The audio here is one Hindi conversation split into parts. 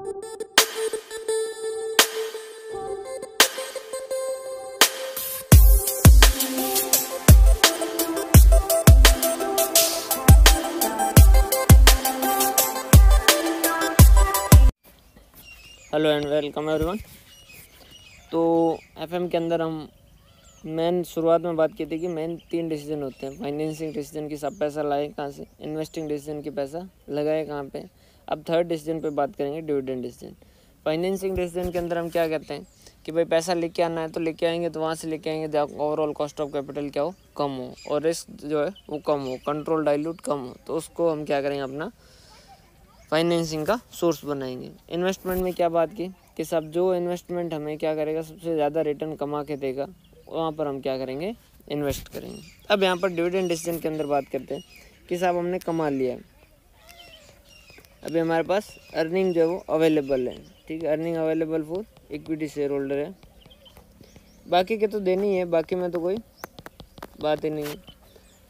Hello and welcome everyone. तो एफएम के अंदर हम मेन शुरुआत में बात की थी कि मेन 3 डिसीजन होते हैं। फाइनेंसिंग डिसीजन की सब पैसा लाए कहाँ से, इन्वेस्टिंग डिसीजन की पैसा लगाए कहाँ पे। अब थर्ड डिसीजन पे बात करेंगे, डिविडेंड डिसीजन। फाइनेंसिंग डिसीजन के अंदर हम क्या कहते हैं कि भाई पैसा लेके आना है तो लेके आएंगे, तो वहाँ से लेके आएंगे जहाँ ओवरऑल कॉस्ट ऑफ कैपिटल क्या हो, कम हो, और रिस्क जो है वो कम हो, कंट्रोल डाइल्यूट कम हो, तो उसको हम क्या करेंगे, अपना फाइनेंसिंग का सोर्स बनाएंगे। इन्वेस्टमेंट में क्या बात की कि सब जो इन्वेस्टमेंट हमें क्या करेगा, सबसे ज़्यादा रिटर्न कमा के देगा, वहाँ पर हम क्या करेंगे, इन्वेस्ट करेंगे। अब यहाँ पर डिविडेंड डिसीजन के अंदर बात करते हैं कि साहब हमने कमा लिया है, अभी हमारे पास अर्निंग जो है वो अवेलेबल है, ठीक है, earning available for equity share holder है, बाकी के तो देनी है, बाकी में तो कोई बात ही नहीं है।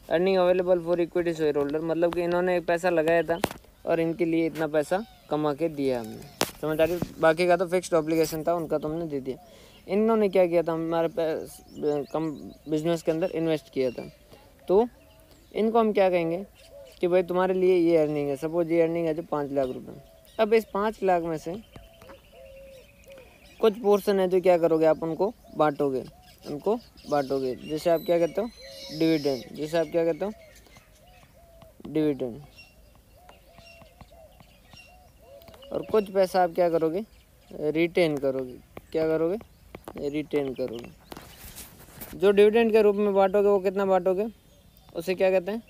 Earning available for equity share holder मतलब कि इन्होंने एक पैसा लगाया था और इनके लिए इतना पैसा कमा के दिया हमने, समझ आ रही। बाकी का तो फिक्स्ड ऑब्लिगेशन था, उनका तो हमने दे दिया। इन्होंने क्या किया था, हमारे कम बिजनेस के अंदर इन्वेस्ट किया था, तो इनको हम क्या कहेंगे कि भाई तुम्हारे लिए ये अर्निंग है। सपोज ये अर्निंग है जो 5 लाख रुपये। अब इस 5 लाख में से कुछ पोर्शन है जो क्या करोगे, आप उनको बांटोगे, जैसे आप क्या कहते हो, डिविडेंड, जैसे आप क्या कहते हो, डिविडेंड। और कुछ पैसा आप क्या करोगे, रिटेन करोगे। क्या करोगे, रिटेन करोगे। जो डिविडेंड के रूप में बांटोगे वो कितना बांटोगे, उसे क्या कहते हैं,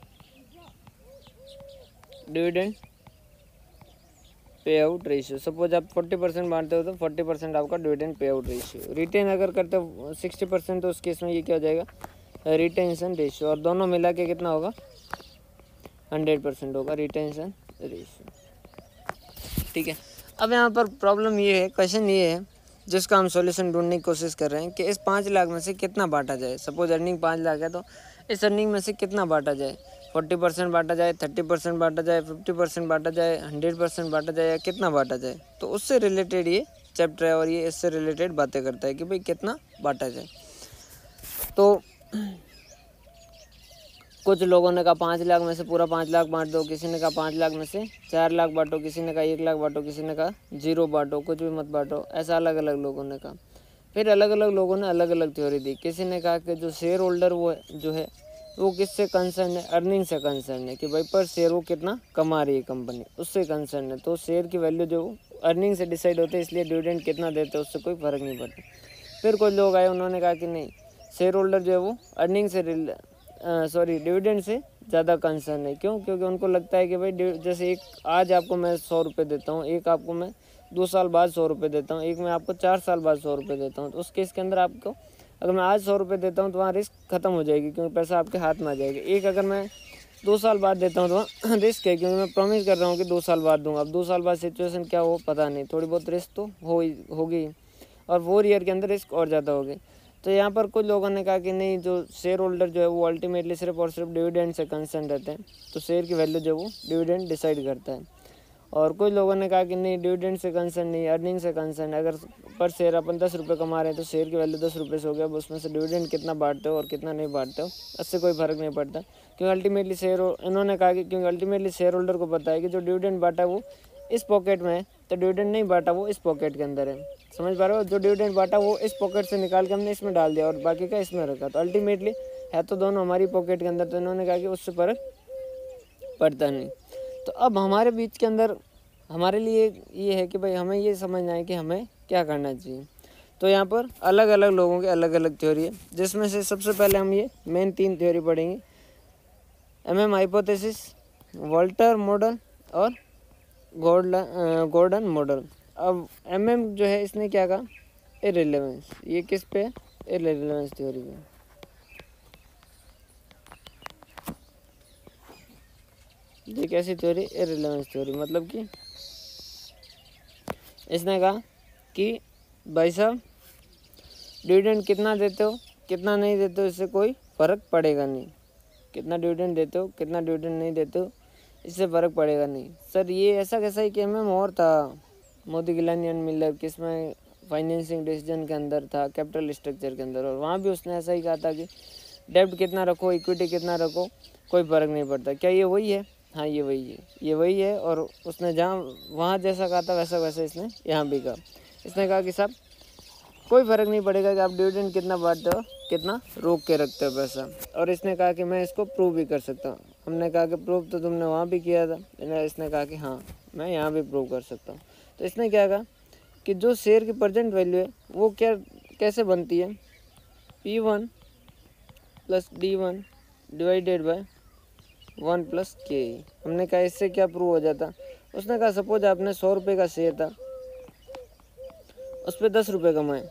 dividend pay out ratio. Suppose आप 40% बांटते हो तो 40% आपका dividend pay out ratio. Retain अगर करते हो 60% तो उस केस में ये क्या हो जाएगा, रिटेंशन रेशियो, और दोनों मिला के कितना होगा, 100% होगा रिटेंशन रेशियो, ठीक है। अब यहाँ पर प्रॉब्लम ये है, क्वेश्चन ये है जिसका हम सॉल्यूशन ढूंढने की कोशिश कर रहे हैं कि इस 5 लाख में से कितना बांटा जाए। सपोज अर्निंग 5 लाख है तो इस अर्निंग में से कितना बांटा जाए, 40% बांटा जाए, 30% बांटा जाए, 50% बांटा जाए, 100% बांटा जाए, या कितना बांटा जाए। तो उससे रिलेटेड ये चैप्टर है और ये इससे रिलेटेड बातें करता है कि भाई कितना बांटा जाए। तो कुछ लोगों ने कहा 5 लाख में से पूरा 5 लाख बांट दो, किसी ने कहा 5 लाख में से 4 लाख बांटो, किसी ने कहा 1 लाख बांटो, किसी ने कहा 0 बांटो, कुछ भी मत बांटो, ऐसा अलग अलग लोगों ने कहा। फिर अलग अलग लोगों ने अलग अलग थ्योरी दी। किसी ने कहा कि जो शेयर होल्डर वो जो है वो किससे कंसर्न है, अर्निंग से कंसर्न है, कि भाई पर शेयर वो कितना कमा रही है कंपनी, उससे कंसर्न है। तो शेयर की वैल्यू जो अर्निंग से डिसाइड होते है, इसलिए डिविडेंड कितना देते हैं उससे कोई फ़र्क नहीं पड़ता। फिर कुछ लोग आए, उन्होंने कहा कि नहीं, शेयर होल्डर जो है वो अर्निंग से डिविडेंड से ज़्यादा कंसर्न है। क्यों, क्योंकि उनको लगता है कि भाई जैसे एक आज आपको मैं 100 रुपये देता हूँ, एक आपको मैं 2 साल बाद 100 रुपये देता हूँ, एक मैं आपको 4 साल बाद 100 रुपये देता हूँ। तो उस केस के अंदर आपको अगर मैं आज 100 रुपये देता हूँ तो वहाँ रिस्क खत्म हो जाएगी, क्योंकि पैसा आपके हाथ में आ जाएगा। एक अगर मैं 2 साल बाद देता हूँ तो वहाँ रिस्क है, क्योंकि मैं प्रॉमिस कर रहा हूँ कि 2 साल बाद दूँगा। अब 2 साल बाद सिचुएशन क्या हो पता नहीं, थोड़ी बहुत रिस्क तो होगी, और 4 ईयर के अंदर रिस्क और ज़्यादा होगी। तो यहाँ पर कुछ लोगों ने कहा कि नहीं, जो शेयर होल्डर जो है वो अल्टीमेटली सिर्फ और सिर्फ डिविडेंड से कंसर्न रहते हैं, तो शेयर की वैल्यू जो वो डिविडेंड डिसाइड करता है। और कुछ लोगों ने कहा कि नहीं, डिविडेंड से कंसर्न नहीं, अर्निंग से कंसर्न है। अगर पर शेयर अपन 10 रुपये कमा रहे हैं तो शेयर की वैल्यू 10 रुपये से हो गया, अब उसमें से डिविडेंड कितना बांटते हो और कितना नहीं बांटते हो उससे कोई फ़र्क नहीं पड़ता, क्योंकि अल्टीमेटली इन्होंने कहा कि क्योंकि अल्टीमेटली शेयर होल्डर को पता है कि जो डिविडेंड बांटा वो इस पॉकेट में है, तो डिविडेंड नहीं बांटा वो इस पॉकेट के अंदर है। समझ पा रहे हो, जो डिविडेंड बांटा वो इस पॉकेट से निकाल के हमने इसमें डाल दिया और बाकी का इसमें रखा, तो अल्टीमेटली है तो दोनों हमारी पॉकेट के अंदर। तो इन्होंने कहा कि उससे फर्क पड़ता नहीं। तो अब हमारे बीच के अंदर हमारे लिए ये है कि भाई हमें ये समझना है कि हमें क्या करना चाहिए। तो यहाँ पर अलग अलग लोगों के अलग अलग थ्योरी है, जिसमें से सबसे पहले हम ये मेन 3 थ्योरी पढ़ेंगे, MM हाइपोथेसिस, वॉल्टर मॉडल और गॉर्डन मॉडल। अब MM जो है इसने क्या कहा, इररिलेवेंस। ये किस पे, इररिलेवेंस थ्योरी पे। ये कैसी थ्योरी, इररिलेवेंस थ्योरी, मतलब कि इसने कहा कि भाई साहब डिविडेंड कितना देते हो कितना नहीं देते हो इससे कोई फ़र्क पड़ेगा नहीं, कितना डिविडेंड देते हो कितना डिविडेंड नहीं देते हो इससे फ़र्क पड़ेगा नहीं। सर ये ऐसा कैसा ही कि MM और था, मोदी गिलानी एंड मिलर किसमें फाइनेंसिंग डिसीजन के अंदर था, कैपिटल स्ट्रक्चर के अंदर, और वहाँ भी उसने ऐसा ही कहा था कि डेब्ट कितना रखो, इक्विटी कितना रखो, कोई फ़र्क नहीं पड़ता। क्या ये वही है? हाँ ये वही है, ये वही है। और उसने जहाँ वहाँ जैसा कहा था वैसा वैसा इसने यहाँ भी कहा। इसने कहा कि साहब कोई फ़र्क नहीं पड़ेगा कि आप डिविडेंड कितना बांटते हो, कितना रोक के रखते हो पैसा। और इसने कहा कि मैं इसको प्रूव भी कर सकता हूँ। हमने कहा कि प्रूव तो तुमने वहाँ भी किया था। इसने कहा कि हाँ मैं यहाँ भी प्रूव कर सकता हूँ। तो इसने क्या कहा कि जो शेयर की प्रेजेंट वैल्यू है वो क्या कैसे बनती है, P1 + D1 divided by 1 + KE। हमने कहा इससे क्या प्रूव हो जाता। उसने कहा सपोज आपने 100 रुपये का शेयर था, उस पर 10 रुपये कमाए।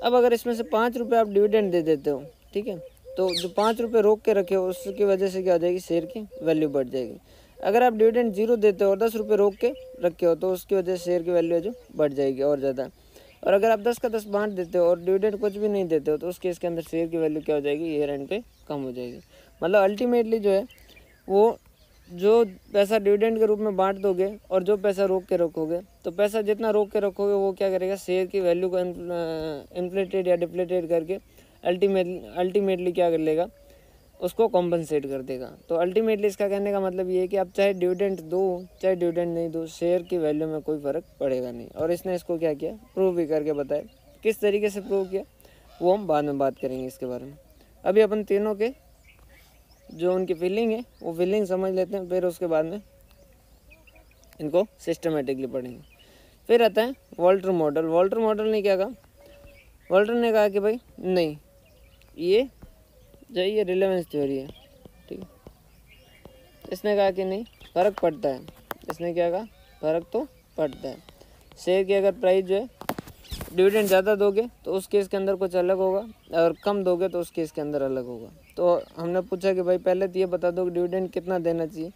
अब अगर इसमें से 5 रुपये आप डिविडेंड दे देते हो, ठीक है, तो जो 5 रुपये रोक के रखे हो उसकी वजह से क्या हो जाएगी, शेयर की वैल्यू बढ़ जाएगी। अगर आप डिविडेंड 0 देते हो और 10 रुपये रोक के रखे हो तो उसकी वजह से शेयर की वैल्यू जो बढ़ जाएगी और ज़्यादा। और अगर आप 10 का 10 बांट देते हो और डिविडेंड कुछ भी नहीं देते हो तो उस केस के अंदर शेयर की वैल्यू क्या हो जाएगी, ईयर एंड पे कम हो जाएगी। मतलब अल्टीमेटली जो है वो जो पैसा डिविडेंड के रूप में बांट दोगे और जो पैसा रोक के रखोगे, तो पैसा जितना रोक के रखोगे वो क्या करेगा, शेयर की वैल्यू को इन्फ्लेटेड या डिप्लेटेड करके अल्टीमेटली क्या कर लेगा, उसको कॉम्पनसेट कर देगा। तो अल्टीमेटली इसका कहने का मतलब ये है कि आप चाहे डिविडेंड दो चाहे डिविडेंड नहीं दो, शेयर की वैल्यू में कोई फ़र्क पड़ेगा नहीं। और इसने इसको क्या किया, प्रूव भी करके बताया। किस तरीके से प्रूव किया वो हम बाद में बात करेंगे इसके बारे में। अभी अपन तीनों के जो उनकी फीलिंग है वो फीलिंग समझ लेते हैं, फिर उसके बाद में इनको सिस्टमेटिकली पढ़ेंगे। फिर आता है वॉल्टर मॉडल। वॉल्टर मॉडल ने क्या कहा, वॉल्टर ने कहा कि भाई नहीं ये रिलेवेंस थ्योरी है, ठीक है। इसने कहा कि नहीं फ़र्क पड़ता है। इसने क्या कहा, फ़र्क तो पड़ता है। शेयर की अगर प्राइस जो है डिविडेंड ज़्यादा दोगे तो उस केस के अंदर कुछ अलग होगा, और कम दोगे तो उस केस के अंदर अलग होगा। तो हमने पूछा कि भाई पहले तो ये बता दो कि डिविडेंड कितना देना चाहिए।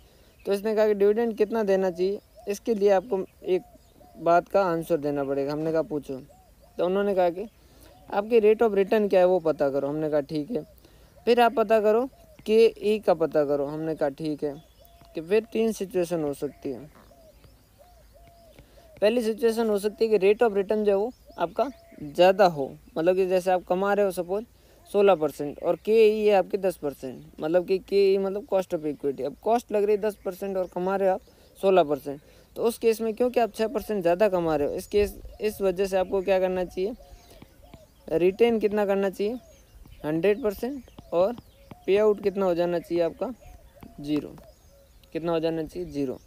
तो इसने कहा कि डिविडेंड कितना देना चाहिए इसके लिए आपको एक बात का आंसर देना पड़ेगा। हमने कहा पूछो। तो उन्होंने कहा कि आपकी रेट ऑफ रिटर्न क्या है वो पता करो। हमने कहा ठीक है। फिर आप पता करो KE का पता करो। हमने कहा ठीक है। कि फिर 3 सिचुएशन हो सकती है। पहली सिचुएशन हो सकती है कि रेट ऑफ रिटर्न जो है वो आपका ज़्यादा हो, मतलब कि जैसे आप कमा रहे हो सपोज 16% और KE है आपकी 10%, मतलब कि KE मतलब कॉस्ट ऑफ इक्विटी। अब कॉस्ट लग रही है 10% और कमा रहे हो आप 16%, तो उस केस में क्योंकि आप 6% ज़्यादा कमा रहे हो, इस वजह से आपको क्या करना चाहिए, रिटेन कितना करना चाहिए 100%, और पे आउट कितना हो जाना चाहिए आपका 0। कितना हो जाना चाहिए 0।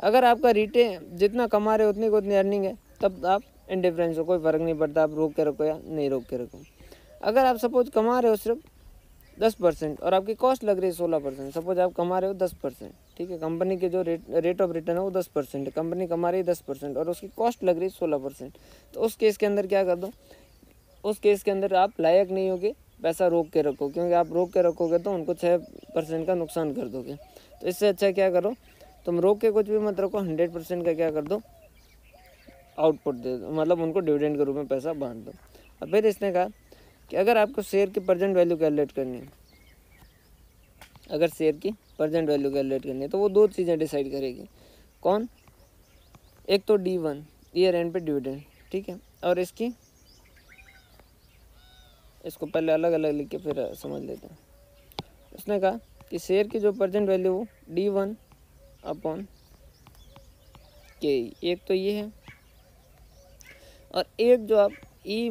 अगर आपका रिटेन जितना कमा रहे हो उतनी को उतनी अर्निंग है तब आप इंडिफरेंस हो, कोई फ़र्क नहीं पड़ता आप रोक के रखो या नहीं रोक के रखो। अगर आप सपोज कमा रहे हो सिर्फ 10% और आपकी कॉस्ट लग रही है 16%, सपोज आप कमा रहे हो 10%, ठीक है, कंपनी के जो रेट ऑफ रिटर्न है वो 10% है, कंपनी कमा रही है 10% और उसकी कॉस्ट लग रही है 16%, तो उस केस के अंदर क्या कर दो, उस केस के अंदर आप लायक नहीं होगे पैसा रोक के रखो, क्योंकि आप रोक के रखोगे तो उनको 6% का नुकसान कर दोगे। तो इससे अच्छा क्या करो, तुम रोक के कुछ भी मत रखो, 100% का क्या कर दो, आउटपुट दे दो, मतलब उनको डिविडेंड के रूप में पैसा बांट दो। अब फिर इसने कहा कि अगर आपको शेयर की प्रेजेंट वैल्यू कैलकुलेट करनी है, अगर शेयर की प्रेजेंट वैल्यू कैलकुलेट करनी है तो वो 2 चीज़ें डिसाइड करेगी। कौन, एक तो D1 ईयर एंड पे डिविडेंड, ठीक है, और इसको पहले अलग अलग लिख के फिर समझ लेते हैं। उसने कहा कि शेयर की जो प्रेजेंट वैल्यू वो D1/KE, एक तो ये है, और एक जो आप E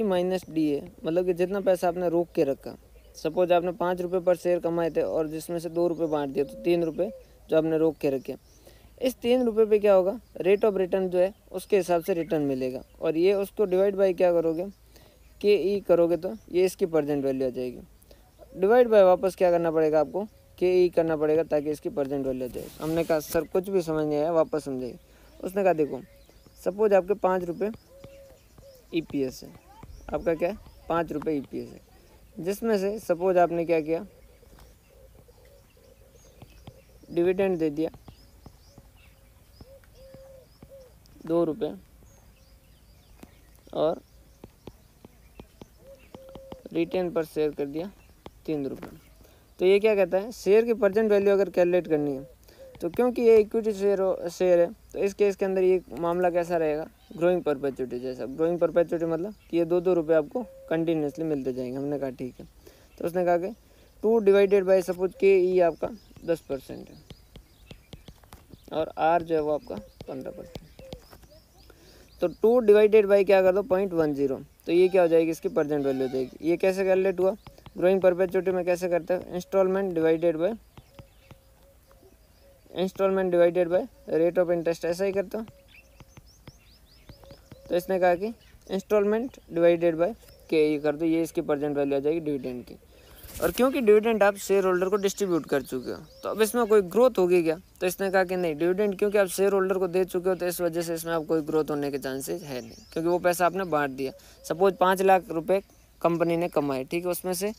माइनस D है, मतलब कि जितना पैसा आपने रोक के रखा, सपोज आपने 5 रुपये पर शेयर कमाए थे और जिसमें से 2 रुपये बांट दिए, तो 3 रुपये जो आपने रोक के रखे, इस 3 रुपये पे क्या होगा, रेट ऑफ रिटर्न जो है उसके हिसाब से रिटर्न मिलेगा, और ये उसको डिवाइड बाई क्या करोगे, KE करोगे तो ये इसकी प्रेजेंट वैल्यू आ जाएगी। डिवाइड बाय वापस क्या करना पड़ेगा आपको, KE करना पड़ेगा ताकि इसकी प्रेजेंट वैल्यू आ जाए। हमने कहा सर कुछ भी समझ नहीं आया, वापस समझाइए। उसने कहा देखो सपोज आपके 5 रुपये EPS है, आपका क्या है 5 रुपये EPS है, जिसमें से सपोज आपने क्या किया, डिविडेंड दे दिया 2 रुपये और रिटेन पर शेयर कर दिया 3 रुपये। तो ये क्या कहता है, शेयर की प्रेजेंट वैल्यू अगर कैलकुलेट करनी है तो क्योंकि ये इक्विटी शेयर है तो इस केस के अंदर ये मामला कैसा रहेगा, ग्रोइंग परपेचुइटी जैसा। ग्रोइंग परपेचुइटी मतलब कि ये 2-2 रुपये आपको कंटिन्यूसली मिलते जाएंगे। हमने कहा ठीक है। तो उसने कहा कि 2 डिवाइडेड बाई सपोज के ई आपका 10% है और आर जो है वो आपका 15%। तो 2 डिवाइडेड बाई क्या कर दो 0.10, तो ये क्या हो जाएगी, इसकी परसेंट वैल्यू हो जाएगी। ये कैसे कैलकुलेट हुआ, ग्रोइंग परपेचुइटी में कैसे करते हैं, instalment divided by rate of interest, ऐसा ही करते हो। तो इसने कहा कि इंस्टॉलमेंट डिवाइडेड बाय के ई कर दो, ये इसकी परसेंट वैल्यू आ जाएगी डिविडेंड की। और क्योंकि डिविडेंड आप शेयर होल्डर को डिस्ट्रीब्यूट कर चुके हो तो अब इसमें कोई ग्रोथ होगी क्या, तो इसने कहा कि नहीं, डिविडेंड क्योंकि आप शेयर होल्डर को दे चुके हो तो इस वजह से इसमें आप कोई ग्रोथ होने के चांसेस है नहीं, क्योंकि वो पैसा आपने बांट दिया। सपोज 5 लाख रुपए कंपनी ने कमाए, ठीक है, उसमें से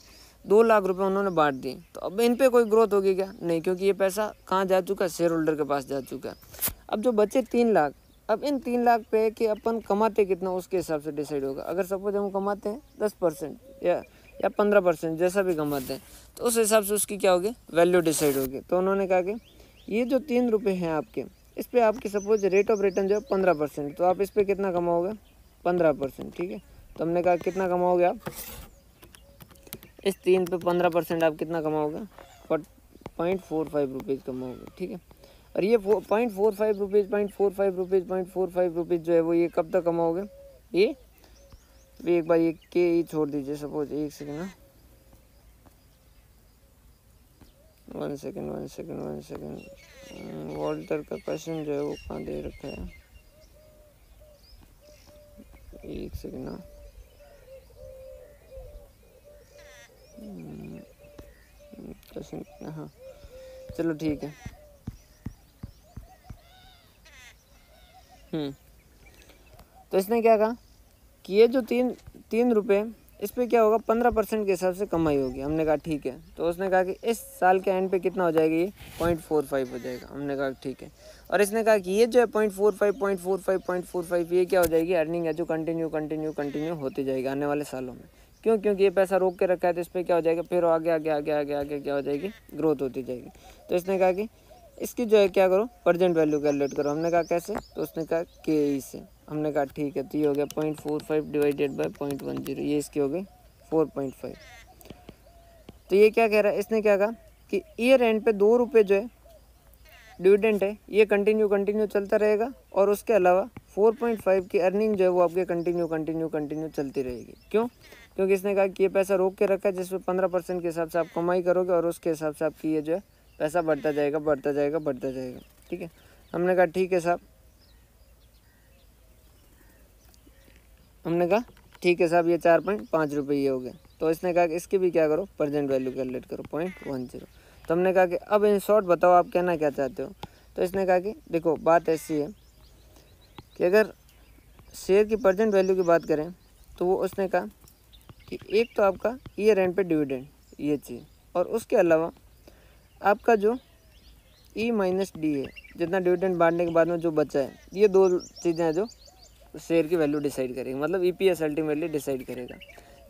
2 लाख रुपए उन्होंने बांट दिए, तो अब इन पे कोई ग्रोथ होगी क्या, नहीं, क्योंकि ये पैसा कहाँ जा चुका है, शेयर होल्डर के पास जा चुका है। अब जो बचे 3 लाख, अब इन 3 लाख पे कि अपन कमाते कितना उसके हिसाब से डिसाइड होगा। अगर सपोज हम कमाते हैं 10% या 15%, जैसा भी कमाते हैं, तो उस हिसाब से उसकी क्या होगी, वैल्यू डिसाइड होगी। तो उन्होंने कहा कि ये जो 3 रुपये हैं आपके, इस पर आपकी सपोज रेट ऑफ रिटर्न जो है 15%, तो आप इस पर कितना कमाओगे, 15%, ठीक है। तो हमने कहा कितना कमाओगे आप, इस 3 पे 15% आप कितना कमाओगे, 0.45 रुपीज़ कमाओगे, ठीक है। और ये 0.45 रुपीज़, 0.45 रुपीज़, 0.45 रुपीज़ जो है वो ये कब तक कमाओगे, ये भी एक बार ये के ही छोड़ दीजिए, सपोज एक सेकेंड ना, 1 सेकेंड, वॉल्टर का क्वेश्चन जो है वो कहाँ दे रखा है, एक सेकेंड ना, क्वेश्चन, हाँ चलो ठीक है। तो इसने क्या कहा कि ये जो तीन रुपये, इस पे क्या होगा, 15% के हिसाब से कमाई होगी। हमने कहा ठीक है। तो उसने कहा कि इस साल के एंड पे कितना हो जाएगा, ये 0.45 हो जाएगा। हमने कहा ठीक है। और इसने कहा कि ये जो है 0.45 ये क्या हो जाएगी, अर्निंग है जो कंटिन्यू होती जाएगी आने वाले सालों में। क्यों, क्योंकि ये पैसा रोक के रखा है, तो इस पर क्या हो जाएगा, फिर आगे क्या हो जाएगी, ग्रोथ होती जाएगी। तो इसने कहा कि इसकी जो है क्या करो, प्रेजेंट वैल्यू कैलकुलेट करो। हमने कहा कैसे, तो उसने कहा के ई से। हमने कहा ठीक है। तो ये हो गया 0.45 डिवाइडेड बाय 0.10, ये इसकी हो गई 4.5। तो ये क्या कह रहा है, इसने क्या कहा कि ईयर एंड पे 2 रुपये जो है डिविडेंड है, ये कंटिन्यू चलता रहेगा। और उसके अलावा 4.5 की अर्निंग जो है वो आपके कंटिन्यू चलती रहेगी। क्यों, क्योंकि इसने कहा कि ये पैसा रोक के रखा है, जिसमें 15% के हिसाब से आप कमाई करोगे और उसके हिसाब से आपकी ये जो है पैसा बढ़ता जाएगा। ठीक है। हमने कहा ठीक है साहब, ये 4.5 रुपये ये हो गए। तो इसने कहा कि इसकी भी क्या करो, प्रेजेंट वैल्यू कैलकुलेट करो 0.10। तो हमने कहा कि अब इन शॉर्ट बताओ आप कहना क्या चाहते हो। तो इसने कहा कि देखो बात ऐसी है कि अगर शेयर की प्रेजेंट वैल्यू की बात करें तो वो उसने कहा कि एक तो आपका ईयर एंड पे डिविडेंड ये चीज़, और उसके अलावा आपका जो ई माइनस डी है, जितना डिविडेंड बांटने के बाद में जो बचा है, ये 2 चीज़ें हैं जो शेयर की वैल्यू डिसाइड करेगी, मतलब ईपीएस अल्टीमेटली डिसाइड करेगा।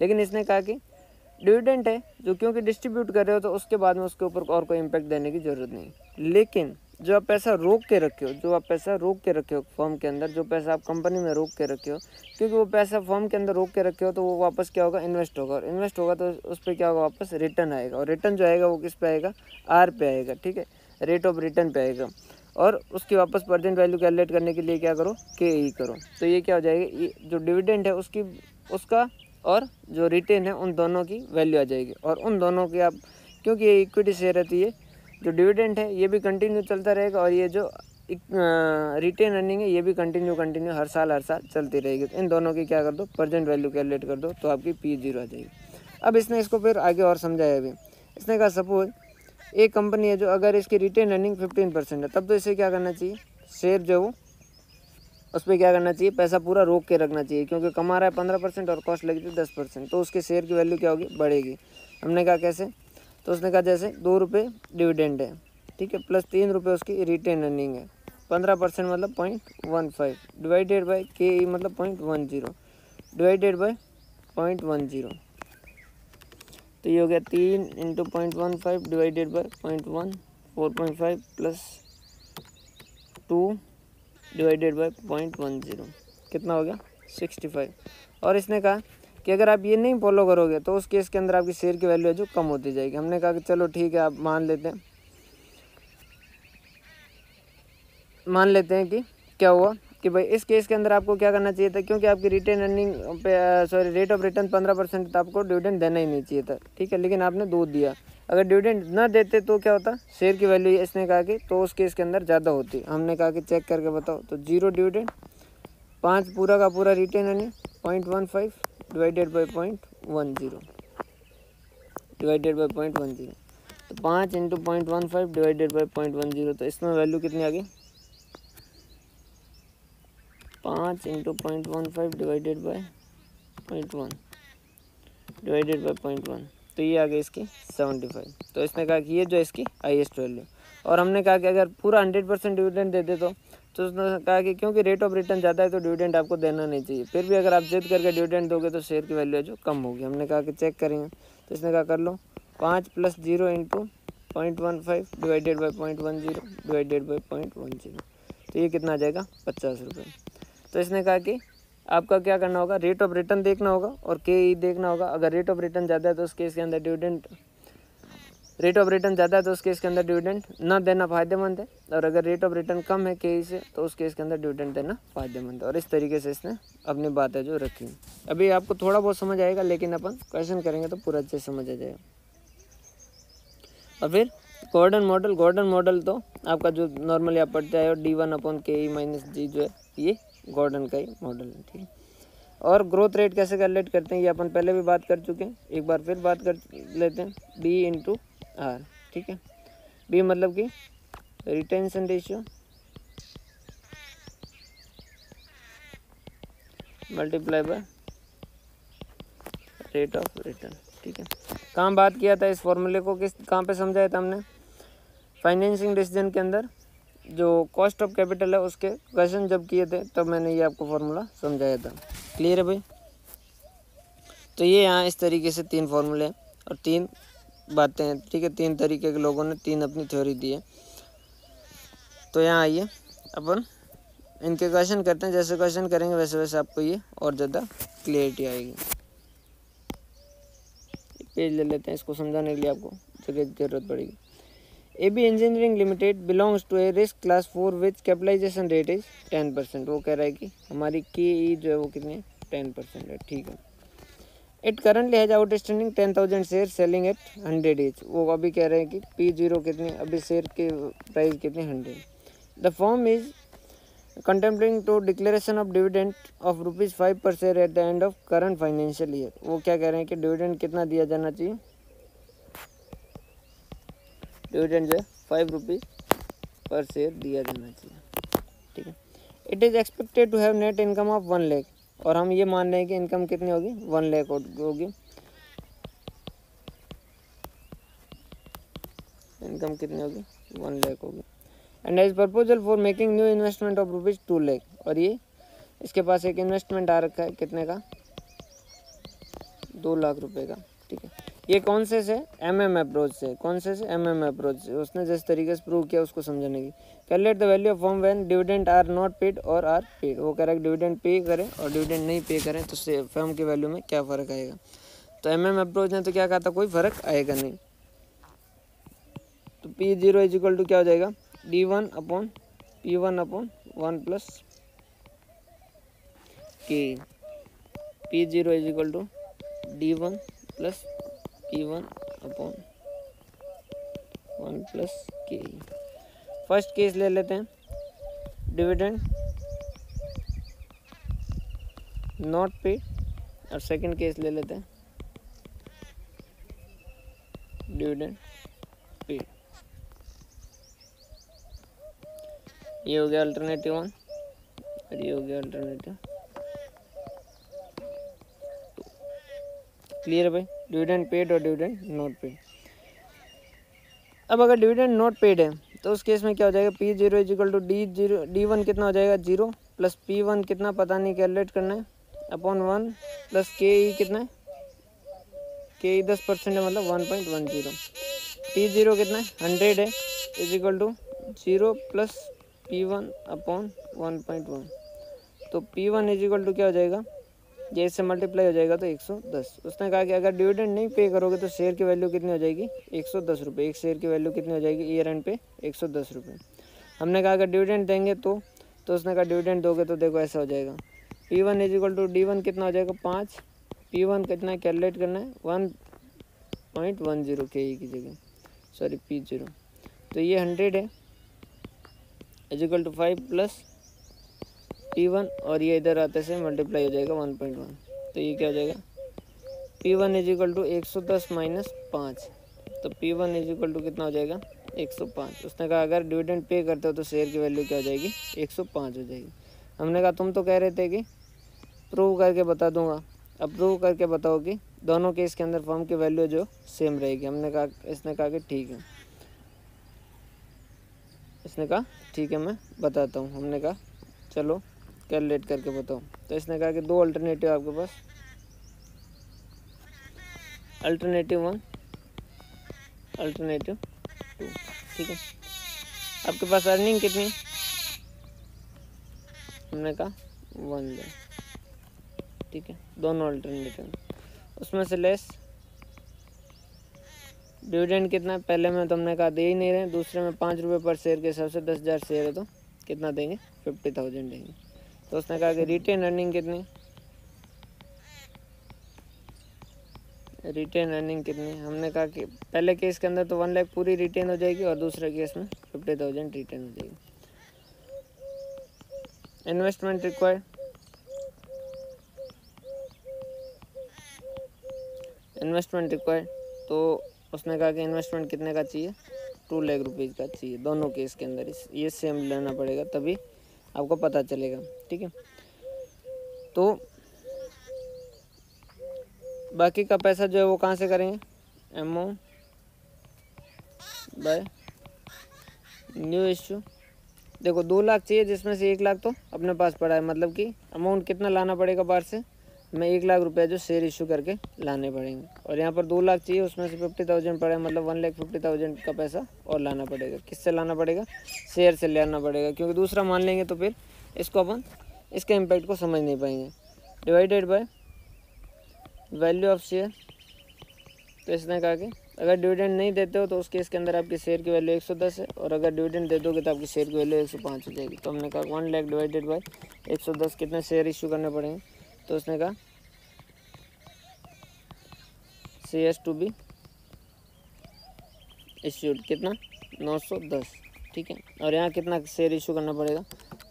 लेकिन इसने कहा कि डिविडेंड है जो क्योंकि डिस्ट्रीब्यूट कर रहे हो तो उसके बाद में उसके ऊपर और कोई इम्पैक्ट देने की ज़रूरत नहीं। लेकिन जो आप पैसा रोक के रखे हो, फॉर्म के अंदर जो पैसा आप कंपनी में रोक के रखे हो, क्योंकि वो पैसा फॉर्म के अंदर रोक के रखे हो तो वो वापस क्या होगा, इन्वेस्ट होगा। और इन्वेस्ट होगा तो उस पर क्या होगा, वापस रिटर्न आएगा। और रिटर्न जो आएगा वो किस पे आएगा, आर पे आएगा, ठीक है, रेट ऑफ रिटर्न पे आएगा। और उसकी वापस प्रेजेंट वैल्यू कैलकुलेट करने के लिए क्या करो, के ई करो। तो ये क्या हो जाएगी, जो डिविडेंड है उसका और जो रिटेन है उन दोनों की वैल्यू आ जाएगी। और उन दोनों की आप, क्योंकि ये इक्विटी शेयर रहती है, जो डिविडेंड है ये भी कंटिन्यू चलता रहेगा और ये जो रिटेन अर्निंग है ये भी कंटिन्यू हर साल चलती रहेगी। तो इन दोनों की क्या कर दो, प्रेजेंट वैल्यू कैलकुलेट कर दो, तो आपकी P0 आ जाएगी। अब इसने इसको फिर आगे और समझाया भी। इसने कहा सपोज एक कंपनी है जो अगर इसकी रिटेन अर्निंग 15% है, तब तो इसे क्या करना चाहिए, शेयर जो वो उस पर क्या करना चाहिए, पैसा पूरा रोक के रखना चाहिए, क्योंकि कमा रहा है 15% और कॉस्ट लगी थी 10%, तो उसके शेयर की वैल्यू क्या होगी, बढ़ेगी। हमने कहा कैसे, तो उसने कहा जैसे 2 रुपये डिविडेंड है, ठीक है, प्लस 3 रुपये उसकी रिटेन अर्निंग है, 15% मतलब 0.15 डिवाइडेड बाई के ई मतलब 0.10 डिवाइडेड बाई 0.10। तो ये हो गया 3 × 0.15 divided by 0.1 4.5 plus 2 divided by 0.10 कितना हो गया 65। और इसने कहा कि अगर आप ये नहीं फॉलो करोगे तो उस केस के अंदर आपकी शेयर की वैल्यू है जो कम होती जाएगी। हमने कहा कि चलो ठीक है, आप मान लेते हैं कि क्या हुआ कि भाई इस केस के अंदर आपको क्या करना चाहिए था, क्योंकि आपकी रिटेन अर्निंग पे रेट ऑफ रिटर्न 15% था, आपको डिविडेंड देना ही नहीं चाहिए था, ठीक है, लेकिन आपने 2 दिया। अगर डिविडेंड ना देते तो क्या होता, शेयर की वैल्यू इसने कहा कि तो उस केस के अंदर ज़्यादा होती। हमने कहा कि चेक करके बताओ, तो 0 डिविडेंड, 5 पूरा का पूरा retain earning 0.15 divided by 0.10 divided by 0.10, तो 5 इंटू 0.15 डिवाइडेड बाई 0.10, तो इसमें वैल्यू कितनी आ गई 5 into 0.15 divided by 0.1 divided by 0.1, तो ये आ गई इसकी 75। तो इसने कहा कि ये जो इसकी हाईएस्ट वैल्यू। और हमने कहा कि अगर पूरा 100% डिविडेंड दे दे तो उसने कहा कि क्योंकि रेट ऑफ रिटर्न ज़्यादा है तो डिविडेंड आपको देना नहीं चाहिए, फिर भी अगर आप जिद करके डिविडेंड दोगे तो शेयर की वैल्यू जो कम होगी। हमने कहा कि चेक करेंगे, तो इसने कहा कर लो 5 + 0 into 0.15 divided by 0.10 divided by 0.10, तो ये कितना आ जाएगा 50 रुपये। तो इसने कहा कि आपका क्या करना होगा, रेट ऑफ रिटर्न देखना होगा और के देखना होगा। अगर रेट ऑफ रिटर्न ज़्यादा है तो उस केस के अंदर डिविडेंड ना देना फ़ायदेमंद है, और अगर रेट ऑफ रिटर्न कम है के से तो उस केस के अंदर डिविडेंड देना फ़ायदेमंद है। और इस तरीके से इसने अपनी बात है जो रखी। अभी आपको थोड़ा बहुत समझ आएगा, लेकिन अपन क्वेश्चन करेंगे तो पूरा अच्छे से समझ आ जाएगा। और फिर गॉर्डन मॉडल तो आपका जो नॉर्मली आप पढ़ते आए हो D1/KE-G जो है ये गॉर्डन का ही मॉडल है, ठीक है। और ग्रोथ रेट कैसे कैलकुलेट करते हैं ये अपन पहले भी बात कर चुके हैं, एक बार फिर बात कर लेते हैं। B/R, ठीक है। B मतलब कि retention ratio multiply by rate of return, ठीक है। कहाँ बात किया था इस फॉर्मूले को, कहाँ पे समझाया था हमने, फाइनेंसिंग डिसीजन के अंदर जो कॉस्ट ऑफ कैपिटल है उसके क्वेश्चन जब किए थे तब मैंने ये आपको फार्मूला समझाया था। क्लियर है भाई। तो ये यहाँ इस तरीके से 3 फार्मूले हैं और 3 बातें हैं, ठीक है। 3 तरीके के लोगों ने 3 अपनी थ्योरी दी है। तो यहाँ आइए अपन इनके क्वेश्चन करते हैं, जैसे क्वेश्चन करेंगे वैसे वैसे आपको ये और ज़्यादा क्लियरिटी आएगी। पेज ले लेते हैं, इसको समझाने के लिए आपको जगह की जरूरत पड़ेगी। AB engineering limited belongs to a risk class 4 which capitalisation rate is 10%। वो कह रहा है कि हमारी KE जो है वो कितनी 10% है, ठीक है। It currently has outstanding 10,000 share selling at 100 each. वो अभी कह रहे हैं कि P0 कितनी, अभी शेयर के प्राइस कितनी 100। The firm is contemplating to declaration of dividend of ₹5 per share at the end of current financial year. वो क्या कह रहे हैं कि डिविडेंड कितना दिया जाना चाहिए, डिविडेंड जो है ₹5 पर शेयर दिया जाना चाहिए, ठीक है। It is expected to have net income of 1 lakh, और हम ये मान रहे हैं कि इनकम कितनी होगी 1 लाख होगी। इनकम कितनी होगी 1 लाख होगी। And as proposal for making new investment of ₹2 lakh, और ये इसके पास एक इन्वेस्टमेंट आ रखा है कितने का 2 लाख रुपए का, ठीक है। ये कौन से MM अप्रोच से, कौन से MM अप्रोच से उसने जिस तरीके से प्रूव किया उसको समझने की। Calculate the value of firm when dividend are not paid और आर पेड। वो कह रहा है डिविडेंड पे करें और डिविडेंड नहीं पे करें तो उससे फर्म की वैल्यू में क्या फ़र्क आएगा। तो MM अप्रोच ने तो क्या कहा था, कोई फ़र्क आएगा नहीं। तो P0 = क्या हो जाएगा D1/P1/1 + K। P0 = D1 + P1/1 + K। First case ले लेते हैं, डिविडेंड नॉट पेड, और सेकंड केस ले लेते हैं डिविडेंड पेड। ये हो गया अल्टरनेटिव 1 और ये हो गया अल्टरनेटिव 2। क्लियर है भाई, डिविडेंड पेड और डिविडेंड नॉट पेड। अब अगर डिविडेंड नॉट पेड है तो उस केस में क्या हो जाएगा, P0 = D1 कितना हो जाएगा 0 + P1 कितना पता नहीं कैलकुलेट करना है /1 + KE कितना है, KE 10% है मतलब 1.10। P0 कितना है 100 है = 0 + P1/1.1, तो P1 इज इक्वल टू क्या हो जाएगा, ये इससे मल्टीप्लाई हो जाएगा तो 110। उसने कहा कि अगर डिविडेंड नहीं पे करोगे तो शेयर की वैल्यू कितनी हो जाएगी, 110 रुपये। एक शेयर की वैल्यू कितनी हो जाएगी ईयर एंड पे, 110 रुपये। हमने कहा अगर डिविडेंड देंगे तो उसने कहा डिविडेंड दोगे तो देखो ऐसा हो जाएगा, P1 is equal to D1 कितना हो जाएगा 5, P1 कितना कैलकुलेट करना है 1.10 के की जगह, सॉरी P0, तो ये 100 है is equal to 5 plus P1 और ये इधर आते से मल्टीप्लाई हो जाएगा 1.1, तो ये क्या हो जाएगा P1 is equal to 110 minus 5, तो P1 इज इक्वल टू कितना हो जाएगा 105। उसने कहा अगर डिविडेंड पे करते हो तो शेयर की वैल्यू क्या हो जाएगी 105 हो जाएगी। हमने कहा तुम तो कह रहे थे कि प्रूव करके बता दूंगा, अब प्रूव करके बताओ कि दोनों केस के अंदर फर्म की वैल्यू जो सेम रहेगी। हमने कहा, इसने कहा कि ठीक है, इसने कहा ठीक है मैं बताता हूँ। हमने कहा चलो कैलकुलेट करके बताओ, तो इसने कहा कि दो अल्टरनेटिव आपके पास, अल्टरनेटिव 1 अल्टरनेटिव 2, ठीक है। आपके पास अर्निंग कितनी, हमने कहा 1 ले, ठीक है, दोनों अल्टरनेटिव। उसमें से लेस डिविडेंड कितना है, पहले में तो हमने कहा दे ही नहीं रहे, दूसरे में 5 रुपये पर शेयर के हिसाब से 10,000 शेयर है तो कितना देंगे 50,000 देंगे। तो उसने कहा कि रिटेन अर्निंग कितनी, रिटेन अर्निंग कितनी, हमने कहा कि पहले केस के अंदर तो 1 लाख पूरी रिटेन हो जाएगी और दूसरे केस में 50,000 रिटेन हो जाएगी। इन्वेस्टमेंट रिक्वायर्ड, इन्वेस्टमेंट रिक्वायर्ड, तो उसने कहा कि इन्वेस्टमेंट कितने का चाहिए 2 लाख रुपीज़ का चाहिए दोनों केस के अंदर। ये सेम लेना पड़ेगा तभी आपको पता चलेगा, ठीक है। तो बाकी का पैसा जो है वो कहाँ से करेंगे, अमाउंट बाय न्यू इश्यू। देखो 2 लाख चाहिए जिसमें से 1 लाख तो अपने पास पड़ा है, मतलब कि अमाउंट कितना लाना पड़ेगा बाहर से, हमें 1 लाख रुपये जो शेयर इशू करके लाने पड़ेंगे। और यहाँ पर 2 लाख चाहिए, उसमें से 50,000 पड़ा है, मतलब 1,50,000 का पैसा और लाना पड़ेगा। किससे लाना पड़ेगा, शेयर से लाना पड़ेगा, क्योंकि दूसरा मान लेंगे तो फिर इसको अपन इसके इम्पैक्ट को समझ नहीं पाएंगे। Divided by value of share, तो इसने कहा कि अगर डिविडेंड नहीं देते हो तो उस केस के अंदर आपकी शेयर की वैल्यू 110 है, और अगर डिविडेंड दे दोगे तो आपकी शेयर की वैल्यू 105 हो जाएगी। तो हमने कहा 1 लाख डिवाइडेड बाय 110 कितने शेयर इशू करने पड़ेंगे, तो उसने कहा शेयर्स टू बी इश्यूड कितना 910, ठीक है। और यहाँ कितना शेयर इशू करना पड़ेगा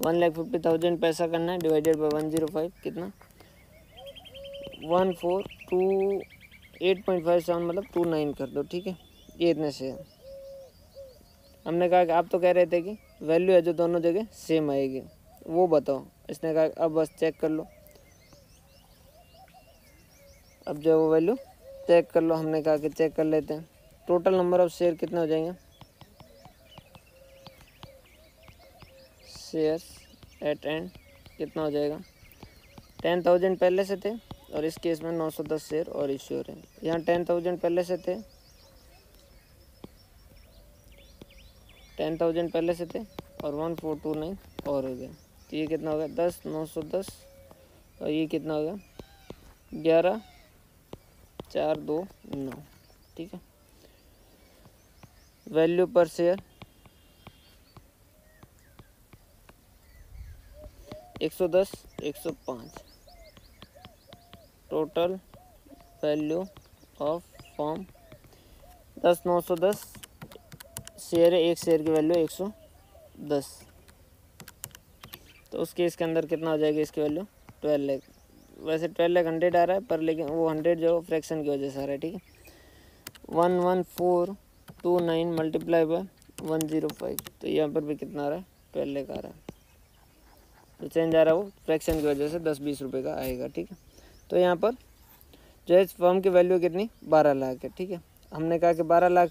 1,50,000 पैसा करना है, डिवाइडेड बाय 105 कितना 1,428.57 मतलब 29 कर दो, ठीक है। ये इतने से है। हमने कहा कि आप तो कह रहे थे कि वैल्यू है जो दोनों जगह सेम आएगी, वो बताओ। इसने कहा अब बस चेक कर लो, अब जो वो वैल्यू चेक कर लो। हमने कहा कि चेक कर लेते हैं। टोटल नंबर ऑफ शेयर कितने हो जाएंगे, शेयर्स एट एंड कितना हो जाएगा 10,000 पहले से थे, और इस केस में 910 शेयर और इश्यू हो रहे हैं। यहाँ 10,000 पहले से थे, 10,000 पहले से थे और 1,429 और हो गया, तो ये कितना हो गया 10 910, और ये कितना हो गया 11,429, ठीक है। वैल्यू पर share 110 105, total value of form 10 910 share है, एक शेयर की वैल्यू 110, तो उस केस के अंदर कितना हो जाएगी इसकी वैल्यू 12 लाख। वैसे 12 लाख 100 आ रहा है, पर लेकिन वो 100 जो फ्रैक्शन की वजह से आ रहा है, ठीक है। 11429 मल्टीप्लाई बाय 105, तो यहाँ पर भी कितना आ रहा है 12 लाख आ रहा है। तो चेंज आ रहा है वो फ्रैक्शन की वजह से 10-20 रुपये का आएगा, ठीक है। तो यहाँ पर जो है फर्म की वैल्यू कितनी 12 लाख है, ठीक है। हमने कहा कि 12 लाख,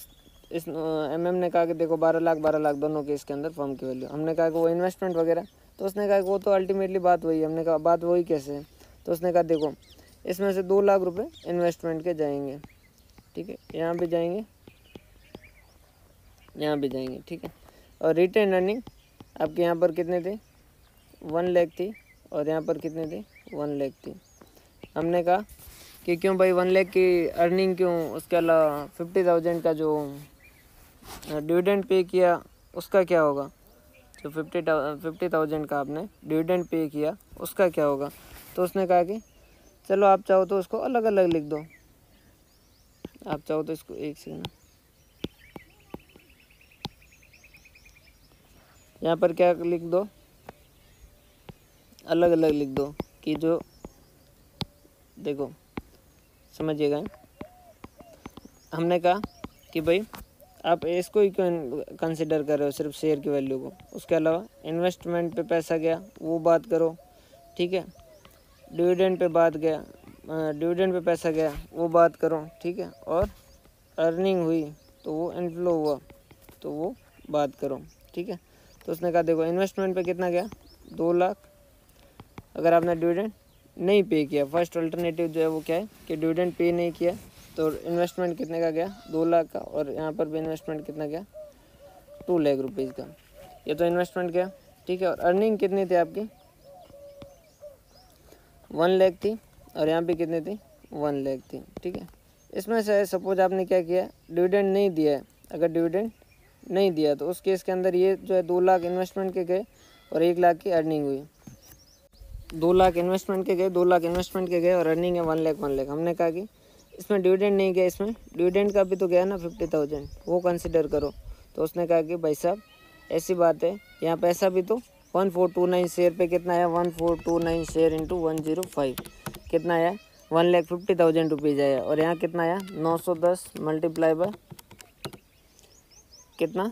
इस MM ने कहा कि देखो 12 लाख दोनों के इसके अंदर फर्म की वैल्यू। हमने कहा कि वो इन्वेस्टमेंट वगैरह, तो उसने कहा कि वो तो अल्टीमेटली बात वही है। हमने कहा बात वही कैसे है, तो उसने कहा देखो इसमें से 2 लाख रुपये इन्वेस्टमेंट के जाएंगे, ठीक है, यहाँ भी जाएंगे, यहाँ भी जाएंगे, ठीक है। और रिटेन अर्निंग आपके यहाँ पर कितने थे 1 लाख थी और यहाँ पर कितने थे 1 लाख थी। हमने कहा कि क्यों भाई 1 लाख की अर्निंग क्यों, उसके अलावा 50,000 का जो डिविडेंड पे किया उसका क्या होगा, जो 50,000 का आपने डिविडेंड पे किया उसका क्या होगा। तो उसने कहा कि चलो आप चाहो तो उसको अलग अलग लिख दो, आप चाहो तो इसको एक सेकंड यहाँ पर क्या लिख दो, अलग अलग लिख दो कि जो देखो समझिएगा, हमने कहा कि भाई आप इसको ही क्यों कंसिडर कर रहे हो सिर्फ शेयर की वैल्यू को, उसके अलावा इन्वेस्टमेंट पे पैसा गया वो बात करो, ठीक है, डिविडेंड पे बात गया, डिविडेंड पे पैसा गया वो बात करो, ठीक है, और अर्निंग हुई तो वो इनफ्लो हुआ तो वो बात करो, ठीक है। तो उसने कहा देखो इन्वेस्टमेंट पे कितना गया 2 लाख, अगर आपने डिविडेंड नहीं पे किया, फर्स्ट अल्टरनेटिव जो है वो क्या है कि डिविडेंड पे नहीं किया, तो इन्वेस्टमेंट कितने का गया 2 लाख का, और यहाँ पर भी इन्वेस्टमेंट कितना गया 2 लाख रुपीज़ का, ये तो इन्वेस्टमेंट गया, ठीक है। और अर्निंग कितनी थी आपकी 1 लाख थी और यहाँ पे कितनी थी 1 लाख थी, ठीक है। इसमें से सपोज आपने क्या किया डिविडेंड नहीं दिया है, अगर डिविडेंड नहीं दिया तो उस केस के अंदर ये जो है 2 लाख इन्वेस्टमेंट के गए और 1 लाख की अर्निंग हुई, 2 लाख इन्वेस्टमेंट के गए, 2 लाख इन्वेस्टमेंट के गए और अर्निंग है 1 लाख 1 लाख। हमने कहा कि इसमें डिविडेंड नहीं गया, इसमें डिविडेंड का भी तो गया ना 50,000, वो कंसिडर करो। तो उसने कहा कि भाई साहब ऐसी बात है, यहाँ पैसा भी तो 1429 शेयर पे कितना आया 1429 शेयर इंटू 105 कितना आया 1,50,000 रुपीज़ आया, और यहाँ कितना आया 910 मल्टीप्लाई बाय कितना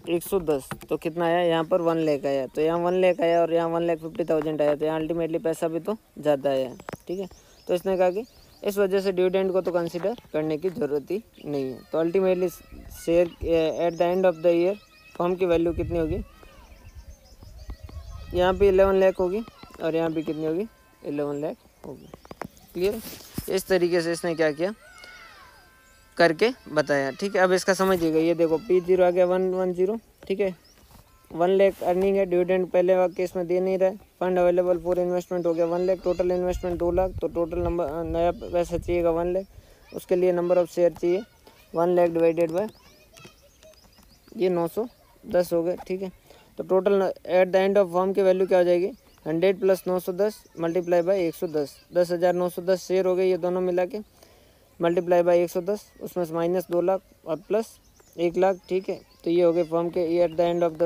110, तो कितना आया यहाँ पर 1 लाख आया, तो यहाँ 1 लाख आया और यहाँ 1,50,000 आया, तो यहाँ अल्टीमेटली पैसा भी तो ज़्यादा आया, ठीक है। तो इसने कहा कि इस वजह से डिविडेंड को तो कंसिडर करने की ज़रूरत ही नहीं है। तो ultimately share at the end of the year firm की वैल्यू कितनी होगी, यहाँ पे 11 लाख होगी और यहाँ भी कितनी होगी 11 लाख होगी। क्लियर, इस तरीके से इसने क्या किया करके बताया, ठीक है। अब इसका समझिएगा, ये देखो P0 आ गया 110, ठीक है, 1 लाख अर्निंग है, डिविडेंड पहले केस में दे नहीं रहा है, फंड अवेलेबल फॉर इन्वेस्टमेंट हो गया 1 लाख, टोटल इन्वेस्टमेंट 2 लाख, तो टोटल नंबर नया पैसा चाहिएगा 1 लाख, उसके लिए नंबर ऑफ शेयर चाहिए 1 लाख डिवाइडेड बाय ये 910 हो गए, ठीक है। तो total eight the end of firm की वैल्यू क्या हो जाएगी 100 प्लस 910 मल्टीप्लाई बाय 110, 10,910 शेयर हो गए ये दोनों मिला के, मल्टीप्लाई बाय 110, उसमें से माइनस 2 लाख और प्लस 1 लाख, ठीक है। तो ये हो गए फर्म के eight the end of the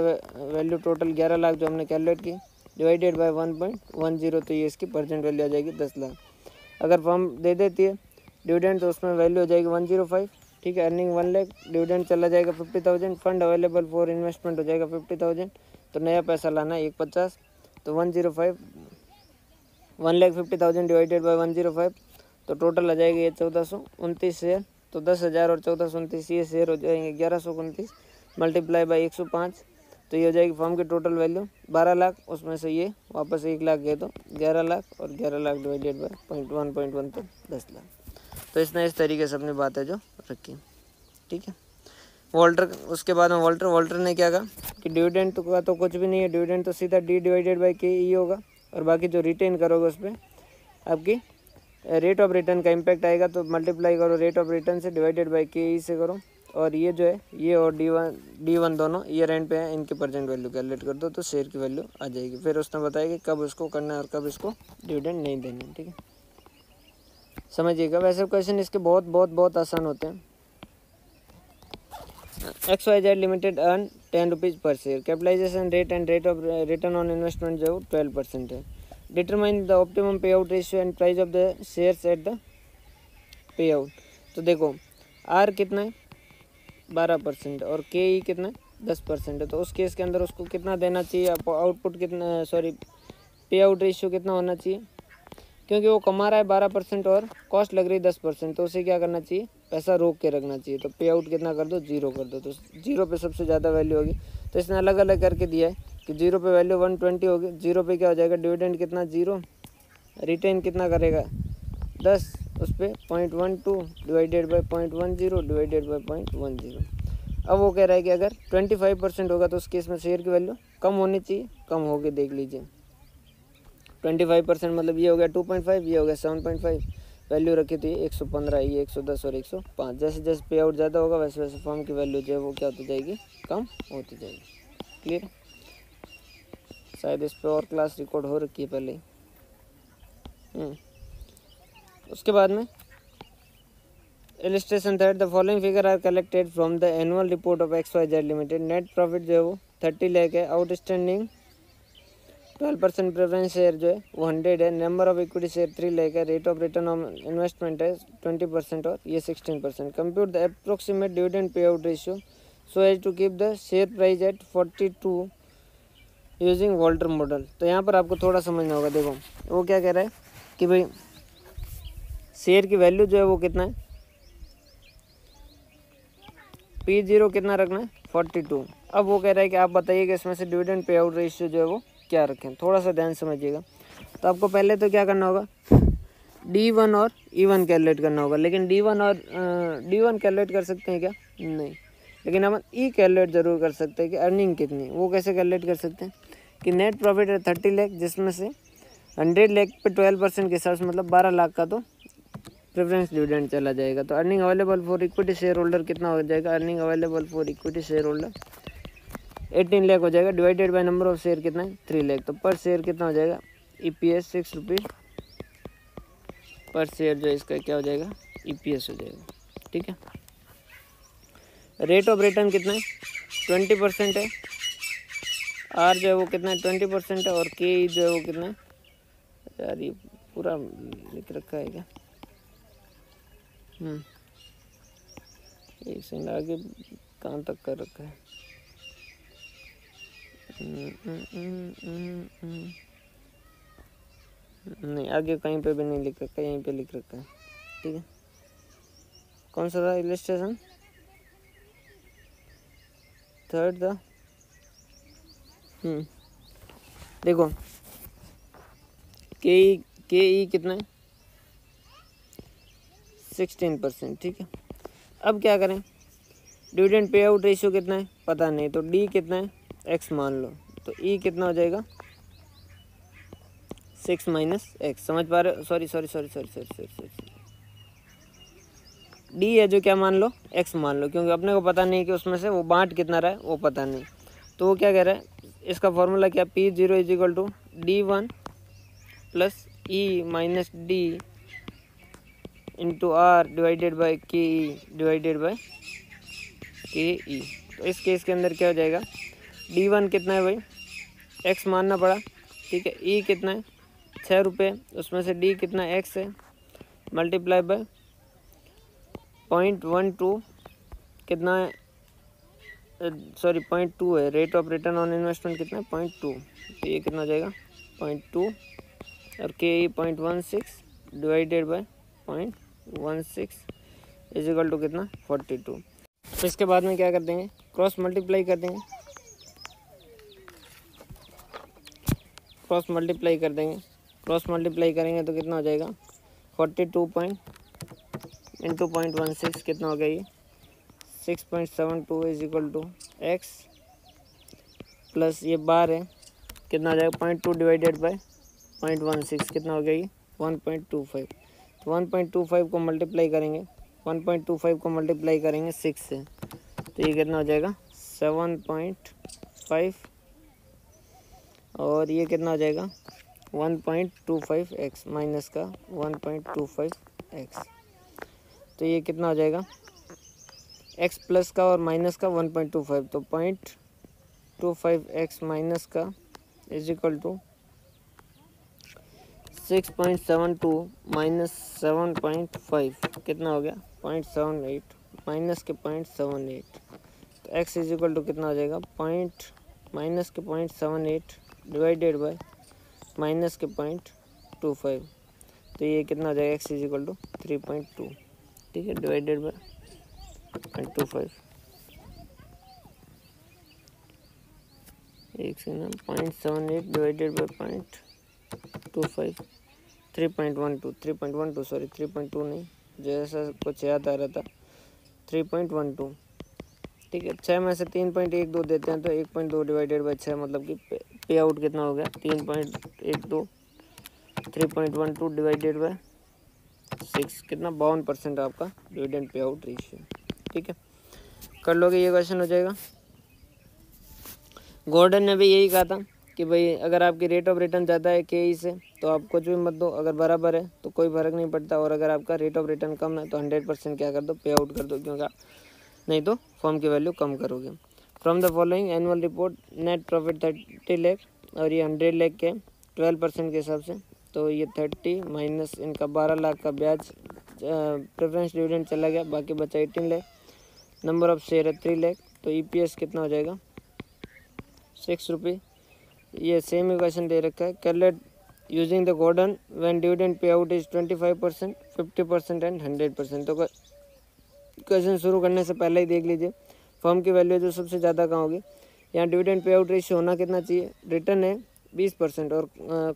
value total 11 lakh जो हमने कैलकुलेट की, डिवाइडेड बाय 1.10, तो ये इसकी परसेंट वैल्यू आ जाएगी 10 लाख। अगर फर्म दे देती है डिविडेंड तो उसमें वैल्यू हो जाएगी 105, ठीक है, अर्निंग 1 लाख, डिविडेंड चला जाएगा 50,000, फंड अवेलेबल फॉर इन्वेस्टमेंट हो जाएगा 50,000, तो नया पैसा लाना 150, तो 105 1,50,000 डिवाइडेड बाय 105, तो टोटल आ जाएगा ये 1429 शेयर, तो 10,000 और 1429 ये शेयर हो जाएंगे 1129 मल्टीप्लाई बाय 105, तो ये हो जाएगी फर्म की टोटल वैल्यू 12 लाख, उसमें से ये वापस 1 लाख गए तो 11 लाख और 11 लाख डिवाइडेड बाय 0.1 तो 10 लाख। तो इसने इस तरीके से अपनी बात है जो रखी, ठीक है। वॉल्टर उसके बाद में वॉल्टर ने क्या कहा कि डिविडेंड का तो कुछ भी नहीं है, डिविडेंड तो सीधा D डिवाइडेड बाई KE होगा, और बाकी जो रिटेन करोगे उस पर आपकी रेट ऑफ रिटर्न का इम्पैक्ट आएगा, तो मल्टीप्लाई करो रेट ऑफ रिटर्न से डिवाइडेड बाई KE से करो, और ये जो है ये और D1 दोनों ईयर एंड पे है, इनकी परसेंट वैल्यू कैलकुलेट कर दो तो शेयर की वैल्यू आ जाएगी। फिर उसने बताया कि कब उसको करना है और कब इसको डिविडेंड नहीं देना है, ठीक है, समझिएगा। वैसे क्वेश्चन इसके बहुत बहुत बहुत आसान होते हैं। XYZ limited earn 10 rupees per share, capitalisation rate and rate of return on investment जो 12% है, determine the optimum pay out ratio and price of the shares at the pay out. तो देखो आर कितना है 12% और KE कितना है 10% है, तो उस केस के अंदर उसको कितना देना चाहिए, आउटपुट कितना पे आउट रेशियो कितना होना चाहिए, क्योंकि वो कमा रहा है 12% और कॉस्ट लग रही है 10%, तो उसे क्या करना चाहिए पैसा रोक के रखना चाहिए, तो पे आउट कितना कर दो 0 कर दो, तो 0 पे सबसे ज़्यादा वैल्यू होगी। तो इसने अलग अलग करके दिया है कि 0 पे वैल्यू 120 होगी, 0 पे क्या हो जाएगा डिविडेंड कितना 0, रिटेन कितना करेगा 10, उस पर 0.12 डिवाइडेड बाई 0.10 डिवाइडेड बाई 0.10, अब वो कह रहा है कि अगर 25% होगा तो उस केस में शेयर की वैल्यू कम होनी चाहिए, कम होगी, देख लीजिए 25% मतलब ये हो गया 2.5, ये हो गया 7.5, वैल्यू रखी थी 115, ये 110 और 105। जैसे जैसे पे आउट ज़्यादा होगा वैसे वैसे फर्म की वैल्यू जो है वो क्या होती जाएगी, कम होती जाएगी। क्लियर? शायद इस पर और क्लास रिकॉर्ड हो रखी है पहले ही। उसके बाद में illustration third, the following figure are collected from the annual report of XYZ limited. Net profit जो है वो 30 लाख है, आउटस्टैंडिंग 12% प्रेफरेंस शेयर जो है वो 100 है, number of equity share 3 lakh है, rate of return on investment है 20% और ये 16%। Compute the approximate dividend pay out ratio so as to keep the share price at 42 using Walter model. तो यहाँ पर आपको थोड़ा समझना होगा। देखो वो क्या कह रहा है कि भाई शेयर की वैल्यू जो है वो कितना है, P0 कितना रखना है 42। अब वो कह रहा है कि आप बताइए कि इसमें से डिविडेंड पे आउट रेशियो जो है वो क्या रखें। थोड़ा सा ध्यान समझिएगा। तो आपको पहले तो क्या करना होगा, D1 और E1 कैलकुलेट करना होगा। लेकिन D1 कैलकुलेट कर सकते हैं क्या? नहीं। लेकिन हम ई कैलकुलेट जरूर कर सकते हैं कि अर्निंग कितनी। वो कैसे कैलकुलेट कर सकते हैं कि नेट प्रॉफिट है 30 लाख, जिसमें से 100 लाख पे 12% के हिसाब से मतलब 12 लाख का तो प्रेफरेंस डिविडेंड चला जाएगा। तो earning available for equity share holder कितना हो जाएगा, earning available for equity share holder 18 lakh हो जाएगा, divided by number of share कितना है 3 लाख। तो पर शेयर कितना हो जाएगा, EPS 6 रुपये पर शेयर जो है इसका क्या हो जाएगा, EPS हो जाएगा। ठीक है। रेट ऑफ रिटर्न कितना है 20% है, R जो है वो कितना है 20% है, और KE जो है वो कितना है, यार ये पूरा लिख रखा है क्या, एक सेकंड आगे कहाँ तक कर रखा है, नहीं आगे कहीं पे भी नहीं लिख रखा, यहीं पे लिख रखा है। ठीक है, कौन सा था इलस्ट्रेशन थर्ड था। देखो के कितना है 16%। ठीक है। अब क्या करें, डिविडेंड पे आउट रेशियो कितना है पता नहीं, तो D कितना है X मान लो, तो E कितना हो जाएगा 6 - X। समझ पा रहे हो? सॉरी D है जो क्या मान लो X मान लो, क्योंकि अपने को पता नहीं कि उसमें से वो बांट कितना रहा है वो पता नहीं। तो वो क्या कह रहा है, इसका फॉर्मूला क्या, P0 = D1 + E - D × R divided by KE divided by KE। तो इस केस के अंदर क्या हो जाएगा, D1 कितना है भाई X मानना पड़ा। ठीक है। E कितना है 6 रुपये, उसमें से D कितना X है, मल्टीप्लाई बाय 0.12 कितना है, सॉरी 0.2 है, rate of return on investment कितना है 0.2, तो ये कितना हो जाएगा 0.2, और KE 0.16 डिवाइडेड बाय 0.16 = कितना 42। तो इसके बाद में क्या कर देंगे, क्रॉस मल्टीप्लाई कर देंगे, क्रॉस मल्टीप्लाई करेंगे तो कितना हो जाएगा 42 × 0.16 कितना हो गया, ये 6.72 = X प्लस ये बार है, कितना हो जाएगा 0.2 डिवाइडेड बाय 0.16 कितना हो गया, ये 1.25। तो 1.25 को मल्टीप्लाई करेंगे, 1.25 को मल्टीप्लाई करेंगे 6 से, तो ये कितना हो जाएगा 7.5, और ये कितना हो जाएगा 1.25x माइनस का 1.25x। तो ये कितना हो जाएगा x प्लस का और माइनस का 1.25, तो 0.25x माइनस का = 6.72 - 7.5 कितना हो गया 0.78 माइनस के 0.78। तो x = कितना हो जाएगा माइनस के 0.78 डिवाइडेड बाय माइनस के 0.25। तो ये कितना हो जाएगा x = 3.2। ठीक है, डिवाइडेड बाय 0.25, एक से ना 0.78 डिवाइडेड बाय 0.25 3.12 सॉरी 3.2 नहीं, जैसा कुछ याद आ रहा था 3.12 ठीक है। 6 में से 3.12 देते हैं तो 1.2 डिवाइडेड बाई 6 मतलब कि पे आउट कितना हो गया 3.12 3.12 डिवाइडेड बाई 6 कितना 52% आपका डिविडेंड पे आउट रेशियो। ठीक है, कर लोगे ये क्वेश्चन हो जाएगा। गॉर्डन ने भी यही कहा था कि भाई अगर आपकी रेट ऑफ रिटर्न ज़्यादा है के से तो आप कुछ भी मत दो, अगर बराबर है तो कोई फ़र्क नहीं पड़ता, और अगर आपका रेट ऑफ रिटर्न कम है तो 100% क्या कर दो पे आउट कर दो, क्योंकि नहीं तो फॉर्म की वैल्यू कम करोगे। From the following annual report net profit 30 lakh और ये 100 लाख के 12% के हिसाब से, तो ये 30 माइनस इनका 12 लाख का ब्याज प्रेफरेंस डिविडेंड चला गया, बाकी बचा 18 लाख। नंबर ऑफ शेयर है 3 लाख, तो EPS कितना हो जाएगा 6 रुपये। ये सेम इक्वेशन दे रखा है। Calculate using the Gordon when dividend pay out is 25%, 50% and 100%। तो क्वेश्चन शुरू करने से पहले ही देख लीजिए फर्म की वैल्यू जो सबसे ज़्यादा कहाँ होगी। यहाँ डिविडेंड पे आउट रेशियो होना कितना चाहिए, रिटर्न है 20% और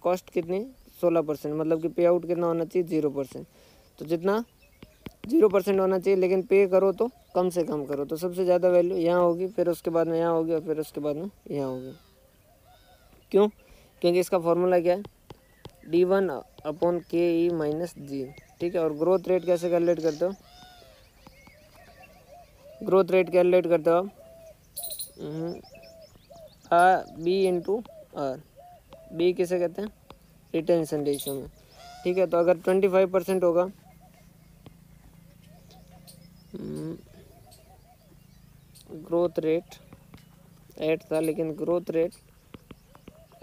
कॉस्ट कितनी 16%, मतलब कि पे आउट कितना होना चाहिए 0%। तो जितना 0% होना चाहिए, लेकिन पे करो तो कम से कम करो, तो सबसे ज़्यादा वैल्यू यहाँ होगी, फिर उसके बाद में यहाँ होगी और फिर उसके बाद में यहाँ होगी। क्यों, क्योंकि इसका फॉर्मूला क्या है D1/KE माइनस G। ठीक है, और ग्रोथ रेट कैसे कैलकुलेट करते हो, ग्रोथ रेट कैलकुलेट करते हो आप B/R। B किसे कहते हैं रिटेंशन रेशियो में। ठीक है, तो अगर 25% होगा ग्रोथ रेट 8 था, लेकिन ग्रोथ रेट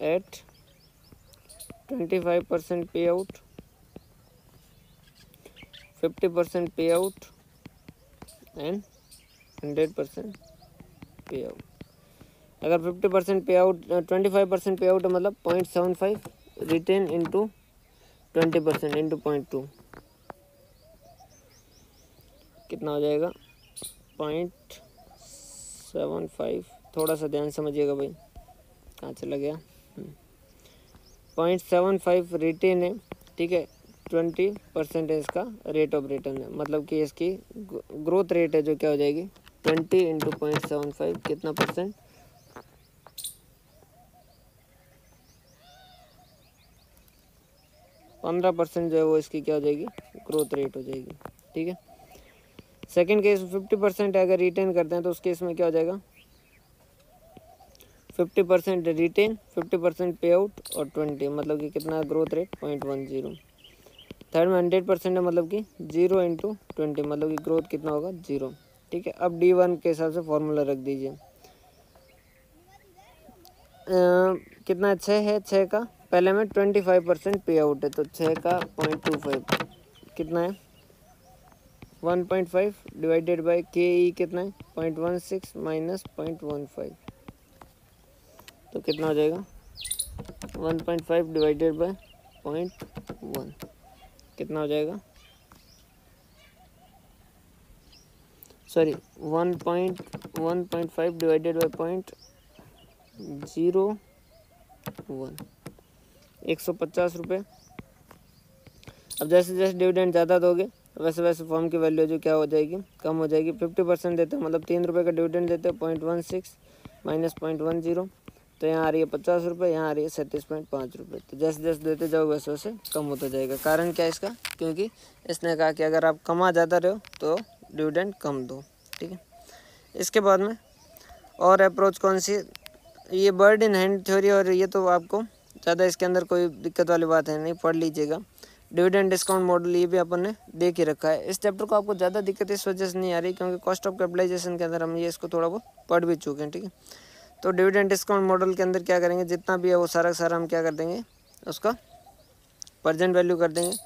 एट 25% पे आउट, 50% पे आउट एंड 100% पे आउट। अगर 50% पे आउट 25% पे आउट मतलब 0.75 रिटेन इंटू 20% इंटू 0.2 कितना हो जाएगा 0.75। थोड़ा सा ध्यान समझिएगा भाई, कहाँ चला गया 0.75 रिटेन है। ठीक है, 20% है इसका रेट ऑफ रिटर्न है, मतलब कि इसकी ग्रोथ रेट है जो क्या हो जाएगी 20 इंटू 0.75 कितना परसेंट 15% जो है वो इसकी क्या हो जाएगी ग्रोथ रेट हो जाएगी। ठीक है, सेकंड केस 50% अगर रिटेन करते हैं तो उस केस में क्या हो जाएगा 50% रिटेन 50% पे आउट और 20 मतलब कि कितना ग्रोथ रेट 0.10। थर्ड में 100% है मतलब कि 0 इंटू 20 मतलब कि ग्रोथ कितना होगा 0। ठीक है, अब D1 के हिसाब से फॉर्मूला रख दीजिए। कितना 6 है, 6 का पहले में 25% पे आउट है, तो 6 का 0.25 कितना है 1.5 डिवाइडेड बाई KE कितना है 0.16 माइनस 0.15, तो कितना हो जाएगा 1.5 डिवाइडेड बाई 0.1 कितना हो जाएगा, सॉरी 1.5 डिवाइडेड बाई 0.01 150 रुपये। अब जैसे जैसे डिविडेंड ज़्यादा दोगे वैसे वैसे फॉर्म की वैल्यू जो क्या हो जाएगी कम हो जाएगी। 50% देते हो मतलब 3 रुपये का डिविडेंड देते हो 0.16 माइनस 0.10, तो यहाँ आ रही है 50 रुपये, यहाँ आ रही है 37.5 रुपये। तो जैसे जैसे देते जाओ वैसे वैसे कम होता जाएगा। कारण क्या है इसका, क्योंकि इसने कहा कि अगर आप कमा ज़्यादा रहे हो तो डिविडेंड कम दो। ठीक है, इसके बाद में और अप्रोच कौन सी, ये बर्ड इन हैंड थ्योरी, और ये तो आपको ज़्यादा इसके अंदर कोई दिक्कत वाली बात है नहीं, पढ़ लीजिएगा। डिविडेंड डिस्काउंट मॉडल ये भी अपन ने देख ही रखा है। इस चैप्टर को आपको ज़्यादा दिक्कत इस वजह से नहीं आ रही क्योंकि कॉस्ट ऑफ कैपिटलाइजेशन के अंदर हम ये इसको थोड़ा बहुत पढ़ भी चुके हैं। ठीक है, तो डिविडेंड डिस्काउंट मॉडल के अंदर क्या करेंगे, जितना भी है वो सारा सारा हम क्या कर देंगे उसका प्रेजेंट वैल्यू कर देंगे।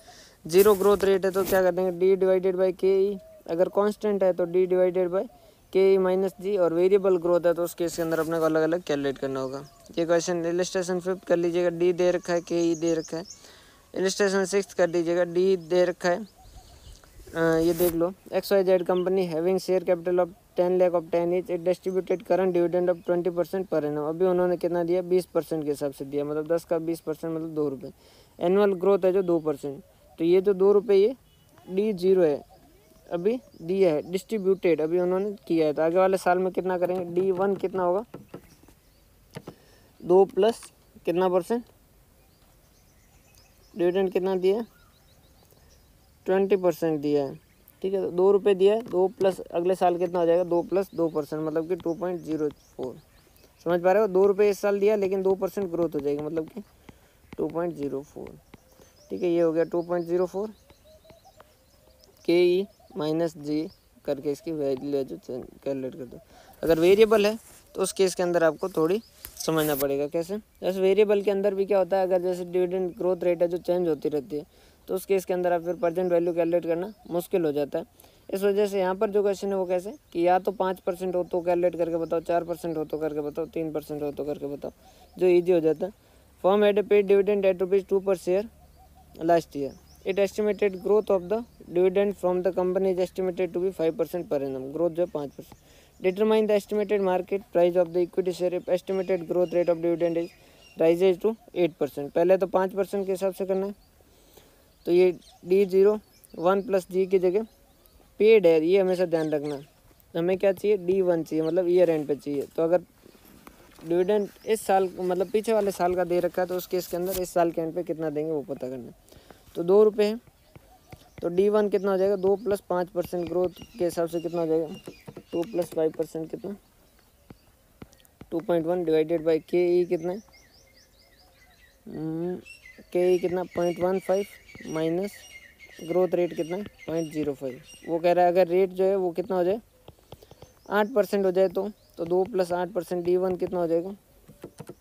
जीरो ग्रोथ रेट है तो क्या कर देंगे D डिवाइडेड बाई KE, अगर कांस्टेंट है तो D divided by KE minus G, और वेरिएबल ग्रोथ है तो उस केस के अंदर अपने को अलग अलग कैलकुलेट करना होगा। ये क्वेश्चन इलस्ट्रेशन 5 कर लीजिएगा, D दे रखा है KE दे रखा है। इलस्ट्रेशन 6 कर दीजिएगा, D दे रखा है ये देख लो XYZ company having share capital of 10 lakh of 10 each, it distributed current dividend of 20% per annum. अभी उन्होंने कितना दिया 20% के हिसाब से दिया, मतलब 10 का 20% मतलब 2 रुपये। एनुअल ग्रोथ है जो 2%, तो ये जो 2 रुपये ये D0 है, अभी दिया है, डिस्ट्रीब्यूटेड अभी उन्होंने किया है, तो आगे वाले साल में कितना करेंगे, D1 कितना होगा 2 प्लस कितना परसेंट, डिविडेंड कितना दिया है 20% दिया है, ठीक है। तो 2 रुपये दिया है, 2 प्लस अगले साल कितना हो जाएगा 2 प्लस 2%, मतलब कि 2.04। समझ पा रहे हो, 2 रुपये इस साल दिया लेकिन 2% ग्रोथ हो जाएगी, मतलब कि 2.04, ठीक है। ये हो गया 2.04 KE माइनस जी करके इसकी वैल्यू जो कैलकुलेट कर दो। अगर वेरिएबल है तो उस केस के अंदर आपको थोड़ी समझना पड़ेगा कैसे। जैसे वेरिएबल के अंदर भी क्या होता है, अगर जैसे डिविडेंड ग्रोथ रेट है जो चेंज होती रहती है, तो उस केस के अंदर आप फिर प्रेजेंट वैल्यू कैलकुलेट करना मुश्किल हो जाता है। इस वजह से यहाँ पर जो क्वेश्चन है वो कैसे कि या तो 5% हो तो कैलकुलेट करके बताओ, 4% हो तो करके बताओ, 3% हो तो करके बताओ, जो ईजी हो जाता है। Firm had paid dividend at ₹2 per share last year. It estimated growth of the dividend from the company is estimated to be 5% per annum. Growth जो 5%. Determine the estimated market price of the equity share if estimated growth rate of dividend is rises to 8%. पहले तो 5% के हिसाब से करना है, तो ये D01 प्लस जी की जगह पेड है, ये हमेशा ध्यान रखना। हमें क्या चाहिए D1 चाहिए, मतलब ईयर एंड पे चाहिए। तो अगर डिविडेंड इस साल मतलब पीछे वाले साल का दे रखा है तो उस केस के अंदर इस साल के एंड पे कितना देंगे वो पता करना है। तो 2 रुपये है, तो D1 कितना हो जाएगा 2 प्लस 5% ग्रोथ के हिसाब से कितना हो जाएगा 2 प्लस 5% कितना 2.1 डिवाइडेड बाई KE कितना है KE कितना 0.15 माइनस ग्रोथ रेट कितना है 0.05। वो कह रहा है अगर रेट जो है वो कितना हो जाए 8% हो जाए तो 2 प्लस 8% D1 कितना हो जाएगा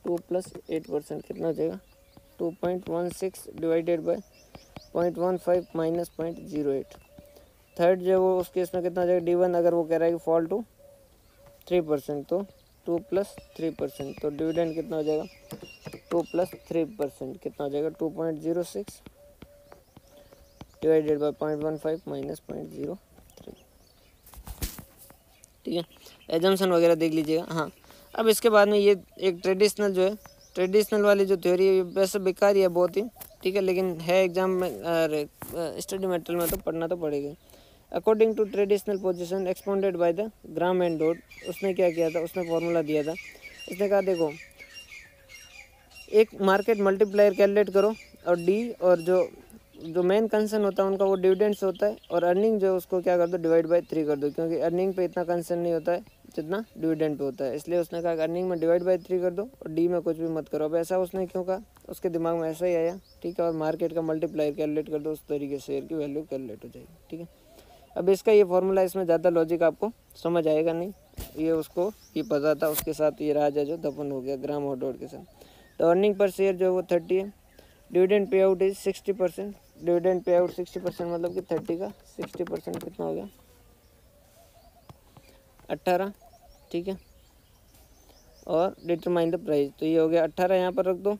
2 प्लस 8% कितना हो जाएगा 2.16 डिवाइडेड बाई 0.15 माइनस 0.08। थर्ड जो है वो उस केस में कितना हो जाएगा D1, अगर वो कह रहा है कि फॉल टू 3% तो 2 प्लस 3%, तो डिविडेंड कितना हो जाएगा 2 प्लस 3% कितना हो जाएगा 2.06 डिवाइडेड बाई 0.15 माइनस 0.03, ठीक है। एजम्पशन वगैरह देख लीजिएगा। हाँ, अब इसके बाद में ये एक ट्रेडिशनल जो है ट्रेडिशनल वाली जो थ्योरी है वैसे बेकार ही है बहुत ही, ठीक है, लेकिन है एग्जाम में स्टडी मटेरियल में तो पढ़ना तो पड़ेगा। According to traditional position expounded by the Graham and Dodd, उसने क्या किया था, उसने फॉर्मूला दिया था। इसने कहा देखो एक मार्केट मल्टीप्लायर कैलकुलेट करो और डी और जो मेन कंसर्न होता है उनका वो डिविडेंड्स होता है, और अर्निंग जो उसको क्या कर दो डिवाइड बाय 3 कर दो, क्योंकि अर्निंग पे इतना कंसर्न नहीं होता है जितना डिविडेंड पे होता है। इसलिए उसने कहा अर्निंग में डिवाइड बाय 3 कर दो और डी में कुछ भी मत करो। अब ऐसा उसने क्यों कहा, उसके दिमाग में ऐसा ही आया, ठीक है। और मार्केट का मल्टीप्लायर कैलकुलेट कर दो, उस तरीके से शेयर की वैल्यू कैलकुलेट हो जाएगी, ठीक है। अब इसका ये फॉर्मूला, इसमें ज़्यादा लॉजिक आपको समझ आएगा नहीं, ये उसको ये पता था, उसके साथ ये राजा जो दफन हो गया ग्राम और डॉट के साथ। तो अर्निंग पर शेयर जो है वो 30 है, dividend pay out is 60%, dividend pay out 60% मतलब कि 30 का 60% कितना हो गया 18, ठीक है। और डिटरमाइन द प्राइस, तो ये हो गया 18 यहाँ पर रख दो,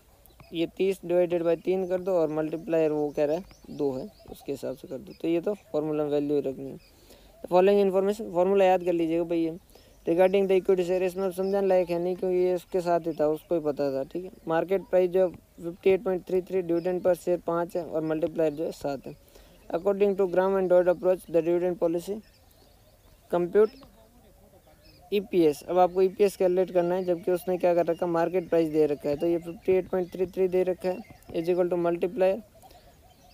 ये 30 डिवाइडेड बाई 3 कर दो, और मल्टीप्लायर वो कह रहा है 2 है उसके हिसाब से कर दो। तो ये तो फॉर्मूला वैल्यू रखनी है। तो फॉलोइंग इन्फॉर्मेशन फॉर्मूला याद कर लीजिएगा भाई ये रिगार्डिंग द इक्विटी शेयर, इसमें समझाने लायक है नहीं क्योंकि ये उसके साथ ही था, उसको ही पता था, ठीक है। मार्केट प्राइस जो 58.33, डिविडेंड पर शेयर 5 है और मल्टीप्लायर जो है 7 है। According to Graham and Dodd approach the dividend policy compute EPS। अब आपको EPS कैलकुलेट करना है, जबकि उसने क्या कर रखा है मार्केट प्राइस दे रखा है, तो ये 58.33 दे रखा है इज इक्वल टू मल्टीप्लायर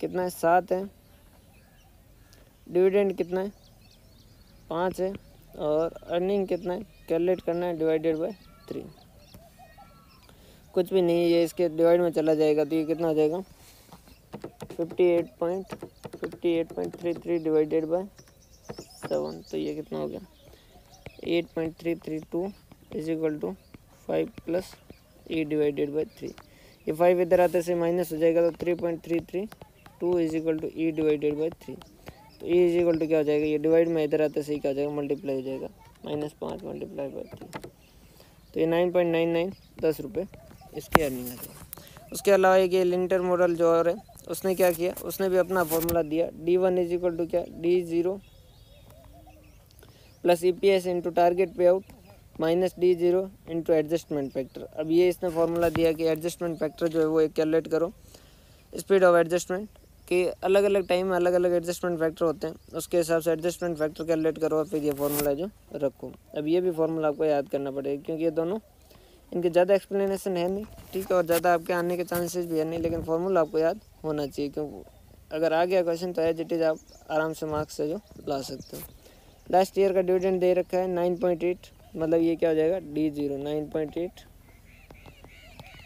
कितना है 7 है, डिविडेंड कितना है 5 है, और अर्निंग कितना है कैलकुलेट करना है डिवाइडेड बाय 3। कुछ भी नहीं, ये इसके डिवाइड में चला जाएगा तो ये कितना हो जाएगा 58.33 डिवाइडेड बाय 7, तो ये कितना हो गया 8.332 is equal to 5 plus E divided by 3। ये 5 इधर आते से माइनस हो जाएगा, तो 3.332 is equal to E divided by 3। तो E इज इक्वल टू क्या हो जाएगा, ये डिवाइड में इधर आते से ही क्या हो जाएगा मल्टीप्लाई हो जाएगा, -5 मल्टीप्लाई बाई 3, तो ये 9.99 10 रुपये इसकी अर्निंग आ जाएगी। उसके अलावा एक ये लिंटर मॉडल जो और है उसने क्या किया, उसने भी अपना फॉर्मूला दिया D1 इज इक्वल टू क्या D0 plus EPS into target pay out minus D0 into adjustment factor. अब ये इसने फॉर्मूला दिया कि एडजस्टमेंट फैक्टर जो है वो एक कैलकुलेट करो, स्पीड ऑफ एडजस्टमेंट कि अलग अलग टाइम में अलग अलग एडजस्टमेंट फैक्टर होते हैं, उसके हिसाब से एडजस्टमेंट फैक्टर कैलकुलेट करो और फिर ये फार्मूला जो रखो। अब ये भी फार्मूला आपको याद करना पड़ेगा, क्योंकि ये दोनों इनके ज़्यादा एक्सप्लेनेशन है नहीं, ठीक है, और ज़्यादा आपके आने के चांसेस भी है नहीं, लेकिन फार्मूला आपको याद होना चाहिए, क्योंकि अगर आ गया क्वेश्चन तो एज इट इज़ आप आराम से मार्क्स से जो ला सकते हो। लास्ट ईयर का डिविडेंड दे रखा है 9.8, मतलब ये क्या हो जाएगा D0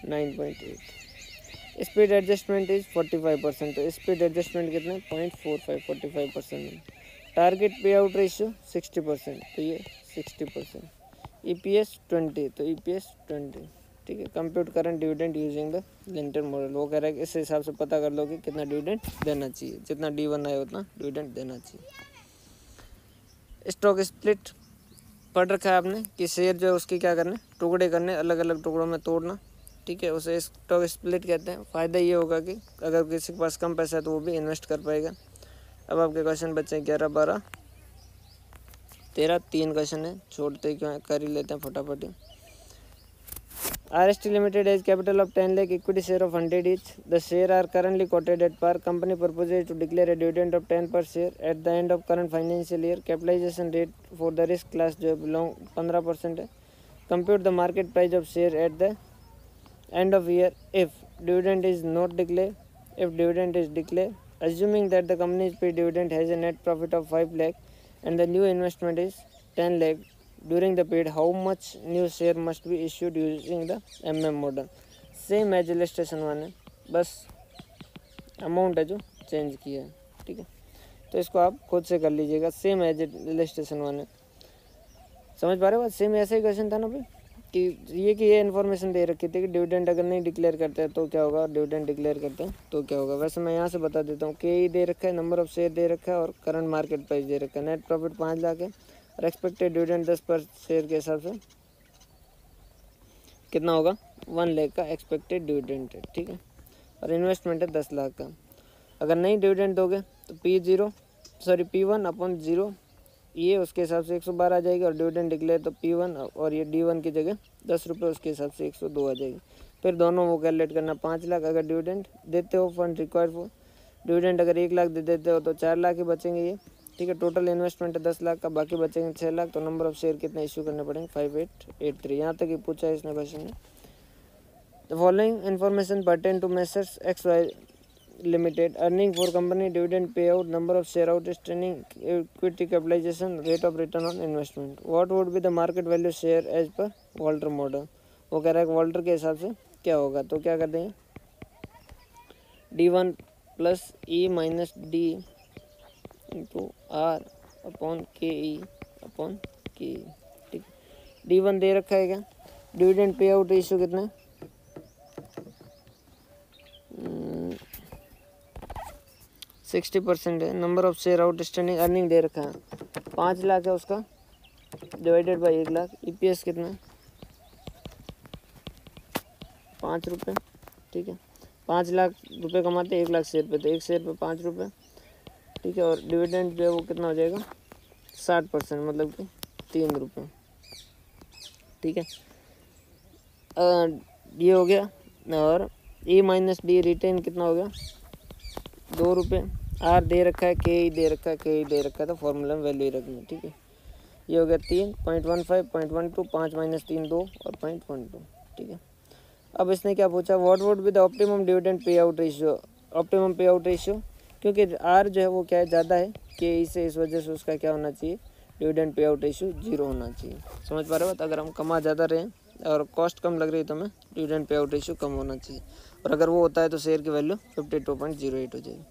9.8। स्पीड एडजस्टमेंट इज 45%, तो स्पीड एडजस्टमेंट कितना 0.45 45%। टारगेट पे आउट रेशियो 60%, तो ये 60%। EPS 20, तो EPS 20, ठीक है। Compute current dividend using the lintel model, वो कह रहा है कि इस हिसाब से पता कर लो कि कितना डिविडेंड देना चाहिए, जितना D1 आए उतना डिविडेंड देना चाहिए। स्टॉक स्प्लिट पढ़ रखा है आपने कि शेयर जो है उसके क्या करने, टुकड़े करने, अलग अलग टुकड़ों में तोड़ना, ठीक है, उसे स्टॉक स्प्लिट कहते हैं। फ़ायदा ये होगा कि अगर किसी के पास कम पैसा है तो वो भी इन्वेस्ट कर पाएगा। अब आपके क्वेश्चन बच्चे हैं 11 12 13, 3 क्वेश्चन है, छोड़ते क्यों है, कर ही लेते हैं फटाफट ही। RST Limited has capital of 10 lakh, equity share of 100 each. The share are currently quoted at par. Company proposes to declare a dividend of 10 per share at the end of current financial year. Capitalization rate for the risk class जो belong 15% है। Compute the market price of share at the end of year if dividend is not declared. If dividend is declared, assuming that the company's paid dividend has a net profit of 5 lakh and the new investment is 10 lakh during the period, how much new share must be issued using the MM model? Same as illustration one है, बस अमाउंट है जो चेंज किया है, ठीक है। तो इसको आप खुद से कर लीजिएगा, सेम एज इलस्ट्रेशन वन है। समझ पा रहे हो बात? सेम ऐसा ही क्वेश्चन था ना भाई, कि ये इन्फॉर्मेशन दे रखी थी कि डिविडेंड अगर नहीं डिक्लेयर करते हैं तो क्या होगा, और डिविडेंड डिक्लेयर करते हैं तो क्या होगा। वैसे मैं यहाँ से बता देता हूँ, KE दे रखा है, नंबर ऑफ शेयर दे रखा है और करंट मार्केट प्राइस दे रखा है। नेट प्रॉफिट 5 लाख है और एक्सपेक्टेड डिविडेंड 10 पर शेयर के हिसाब से कितना होगा, 1 लाख का एक्सपेक्टेड डिविडेंड है, ठीक है। और इन्वेस्टमेंट है 10 लाख का। अगर नहीं डिविडेंड दोगे तो P1 अपॉन 0 ये उसके हिसाब से 112 आ जाएगी, और डिविडेंड डिक्लेयर तो P1 और ये D1 की जगह 10 रुपये उसके हिसाब से 102 आ जाएगी। फिर दोनों वो कैलकुलेट करना, 5 लाख अगर डिविडेंड देते हो, फंड रिक्वायर्ड फॉर डिविडेंड अगर 1 लाख दे देते हो तो 4 लाख ही बचेंगे ये, ठीक है। टोटल इन्वेस्टमेंट है 10 लाख का, बाकी बचेंगे 6 लाख। तो नंबर ऑफ शेयर कितने इशू करने पड़ेंगे, 5883। यहाँ तक ही पूछा है इसने क्वेश्चन में। The following information pertain to messrs XY Limited, earning for company, dividend payout, number of share outstanding, equity capitalization, rate of return on investment. What would be the market value share as per Walter model? वो कह रहा है कि वॉल्टर के हिसाब से क्या होगा, तो क्या कर देंगे, D1 plus E minus D into R upon KE upon KE, ठीक है। D1 दे रखा है क्या, डिविडेंड पे आउट रेशियो कितना है, 60% है। Number of share outstanding, earning दे रखा है 5 लाख है उसका, डिवाइडेड बाई 1 लाख। EPS कितना है, 5 रुपये, ठीक है। 5 लाख रुपए कमाते 1 लाख शेयर पे, तो 1 शेयर पे 5 रुपये, ठीक है। और डिविडेंड जो है वो कितना हो जाएगा, 60%, मतलब कि 3 रुपये, ठीक है। ये हो गया। और E माइनस D रिटेन कितना हो गया, 2 रुपये। R दे रखा है, KE दे रखा है, KE दे रखा है, तो फॉर्मूला में वैल्यू ही रखनी है, ठीक है। ये हो गया 3, 0.15, 0.12, 5 माइनस 3 2 और 0.12, ठीक है। अब इसने क्या पूछा, what would be the optimum dividend pay out ratio. Optimum pay out ratio, क्योंकि R जो है वो क्या है, ज़्यादा है KE से, इस वजह से उसका क्या होना चाहिए, डिविडेंड पे आउट रेशियो 0 होना चाहिए। समझ पा रहे हो बात? अगर हम कमा ज़्यादा रहे और कॉस्ट कम लग रही है तो हमें डिविडेंड पे आउट रेशियो कम होना चाहिए, और अगर वो होता है तो शेयर की वैल्यू 52.08 हो जाएगी।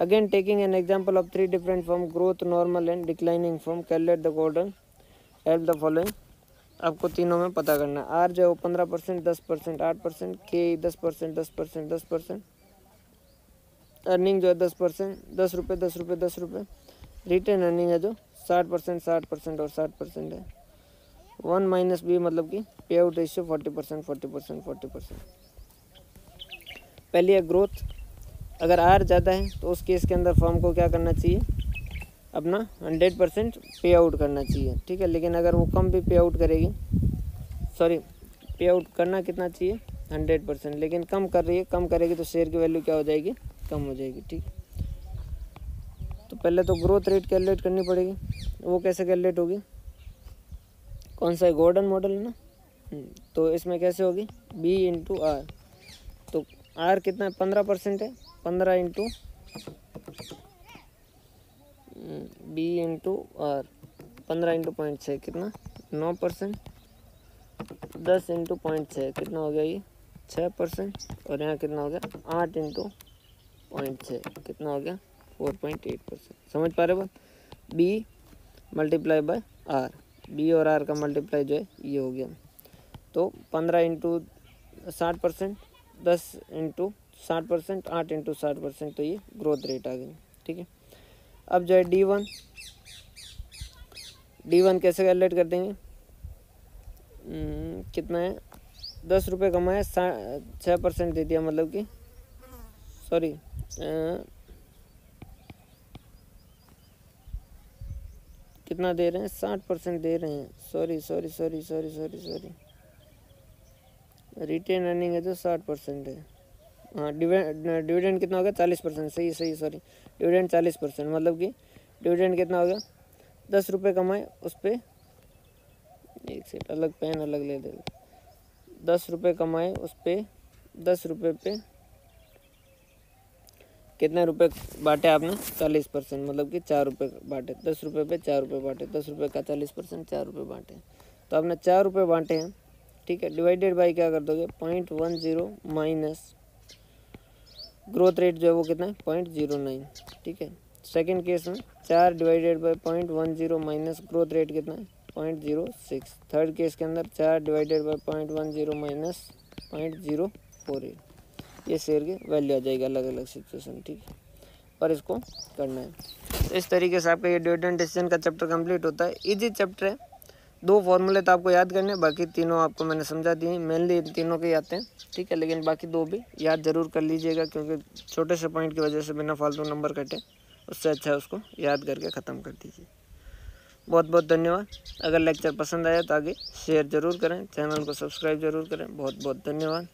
Again taking an example of 3 different form, growth, normal and declining form, calculate the golden help the following. आपको तीनों में पता करना है। R जो है वो 15%, 10%, 8%, KE 10%, 10%, 10%, अर्निंग जो है 10%, 10 रुपये, 10 रुपये, 10 रुपये। रिटेन अर्निंग है जो 60%, 60% और 60% है। 1 माइनस B मतलब कि पे आउट रेशियो 40%, 40%, 40%। पहली है ग्रोथ, अगर R ज़्यादा है तो उस केस के अंदर फर्म को क्या करना चाहिए, अपना 100% पे आउट करना चाहिए, ठीक है। लेकिन अगर वो कम भी पे आउट करेगी, सॉरी पे आउट करना कितना चाहिए 100%, लेकिन कम कर रही है, कम करेगी तो शेयर की वैल्यू क्या हो जाएगी कम हो जाएगी। ठीक, तो पहले तो ग्रोथ रेट कैलकुलेट करनी पड़ेगी। वो कैसे कैलकुलेट होगी, कौन सा है, गॉर्डन मॉडल है ना। तो इसमें कैसे होगी, बी इंटू आर। तो आर कितना है, 15% है, 15 into B into R, 15 into 0.6 कितना 9%, 10 इंटू 0.6 कितना हो गया ये 6%, और यहाँ कितना हो गया 8 इंटू 0.6 कितना हो गया 4.8%। समझ पा रहे बात, B multiply by R, B और आर का मल्टीप्लाई जो है ये हो गया। तो 15 इंटू 60%, 10 इंटू 60%, 8 इंटू 60%, तो ये ग्रोथ रेट आ गई। ठीक है, अब जो है D1 कैसे कैलकुलेट कर देंगे, कितना है 10 रुपये कमाया, 6% दे दिया, मतलब कि सॉरी कितना दे रहे हैं, 60% दे रहे हैं, सॉरी रिटेन अर्निंग है तो 60% है। हाँ, डिविडेंड कितना हो गया 40%, सही सॉरी, डिविडेंड 40%, मतलब कि डिविडेंड कितना हो गया 10 रुपये कमाए, उस पर एक सेट अलग पेन अलग ले दे, 10 रुपये कमाए, उस पर 10 रुपये पे कितने रुपए बांटे आपने, 40%, मतलब कि 4 रुपये बांटे, 10 रुपये पे 4 रुपये बांटे, 10 रुपये का 40%, 4 रुपये बांटे, तो आपने 4 रुपये बांटे हैं। ठीक है, डिवाइडेड बाई क्या कर दोगे 0.10 माइनस ग्रोथ रेट जो है वो कितना है 0.09। ठीक है, सेकंड केस में 4 divided by 0.10 minus growth rate कितना है 0.06। थर्ड केस के अंदर 4 डिवाइडेड बाई 0.10 माइनस 0.048, ये शेयर की वैल्यू आ जाएगी अलग अलग सिचुएशन। ठीक है, पर इसको करना है। तो इस तरीके से आपका ये डिविडेंड डिसीजन का चैप्टर कंप्लीट होता है। इजी चैप्टर है, 2 फॉर्मूले तो आपको याद करने, बाकी तीनों आपको मैंने समझा दिए, मेनली इन तीनों के आते हैं। ठीक है, लेकिन बाकी 2 भी याद जरूर कर लीजिएगा, क्योंकि छोटे से पॉइंट की वजह से बिना फालतू नंबर कटे, उससे अच्छा है उसको याद करके ख़त्म कर दीजिए। बहुत बहुत धन्यवाद। अगर लेक्चर पसंद आया तो आगे शेयर ज़रूर करें, चैनल को सब्सक्राइब जरूर करें। बहुत बहुत धन्यवाद।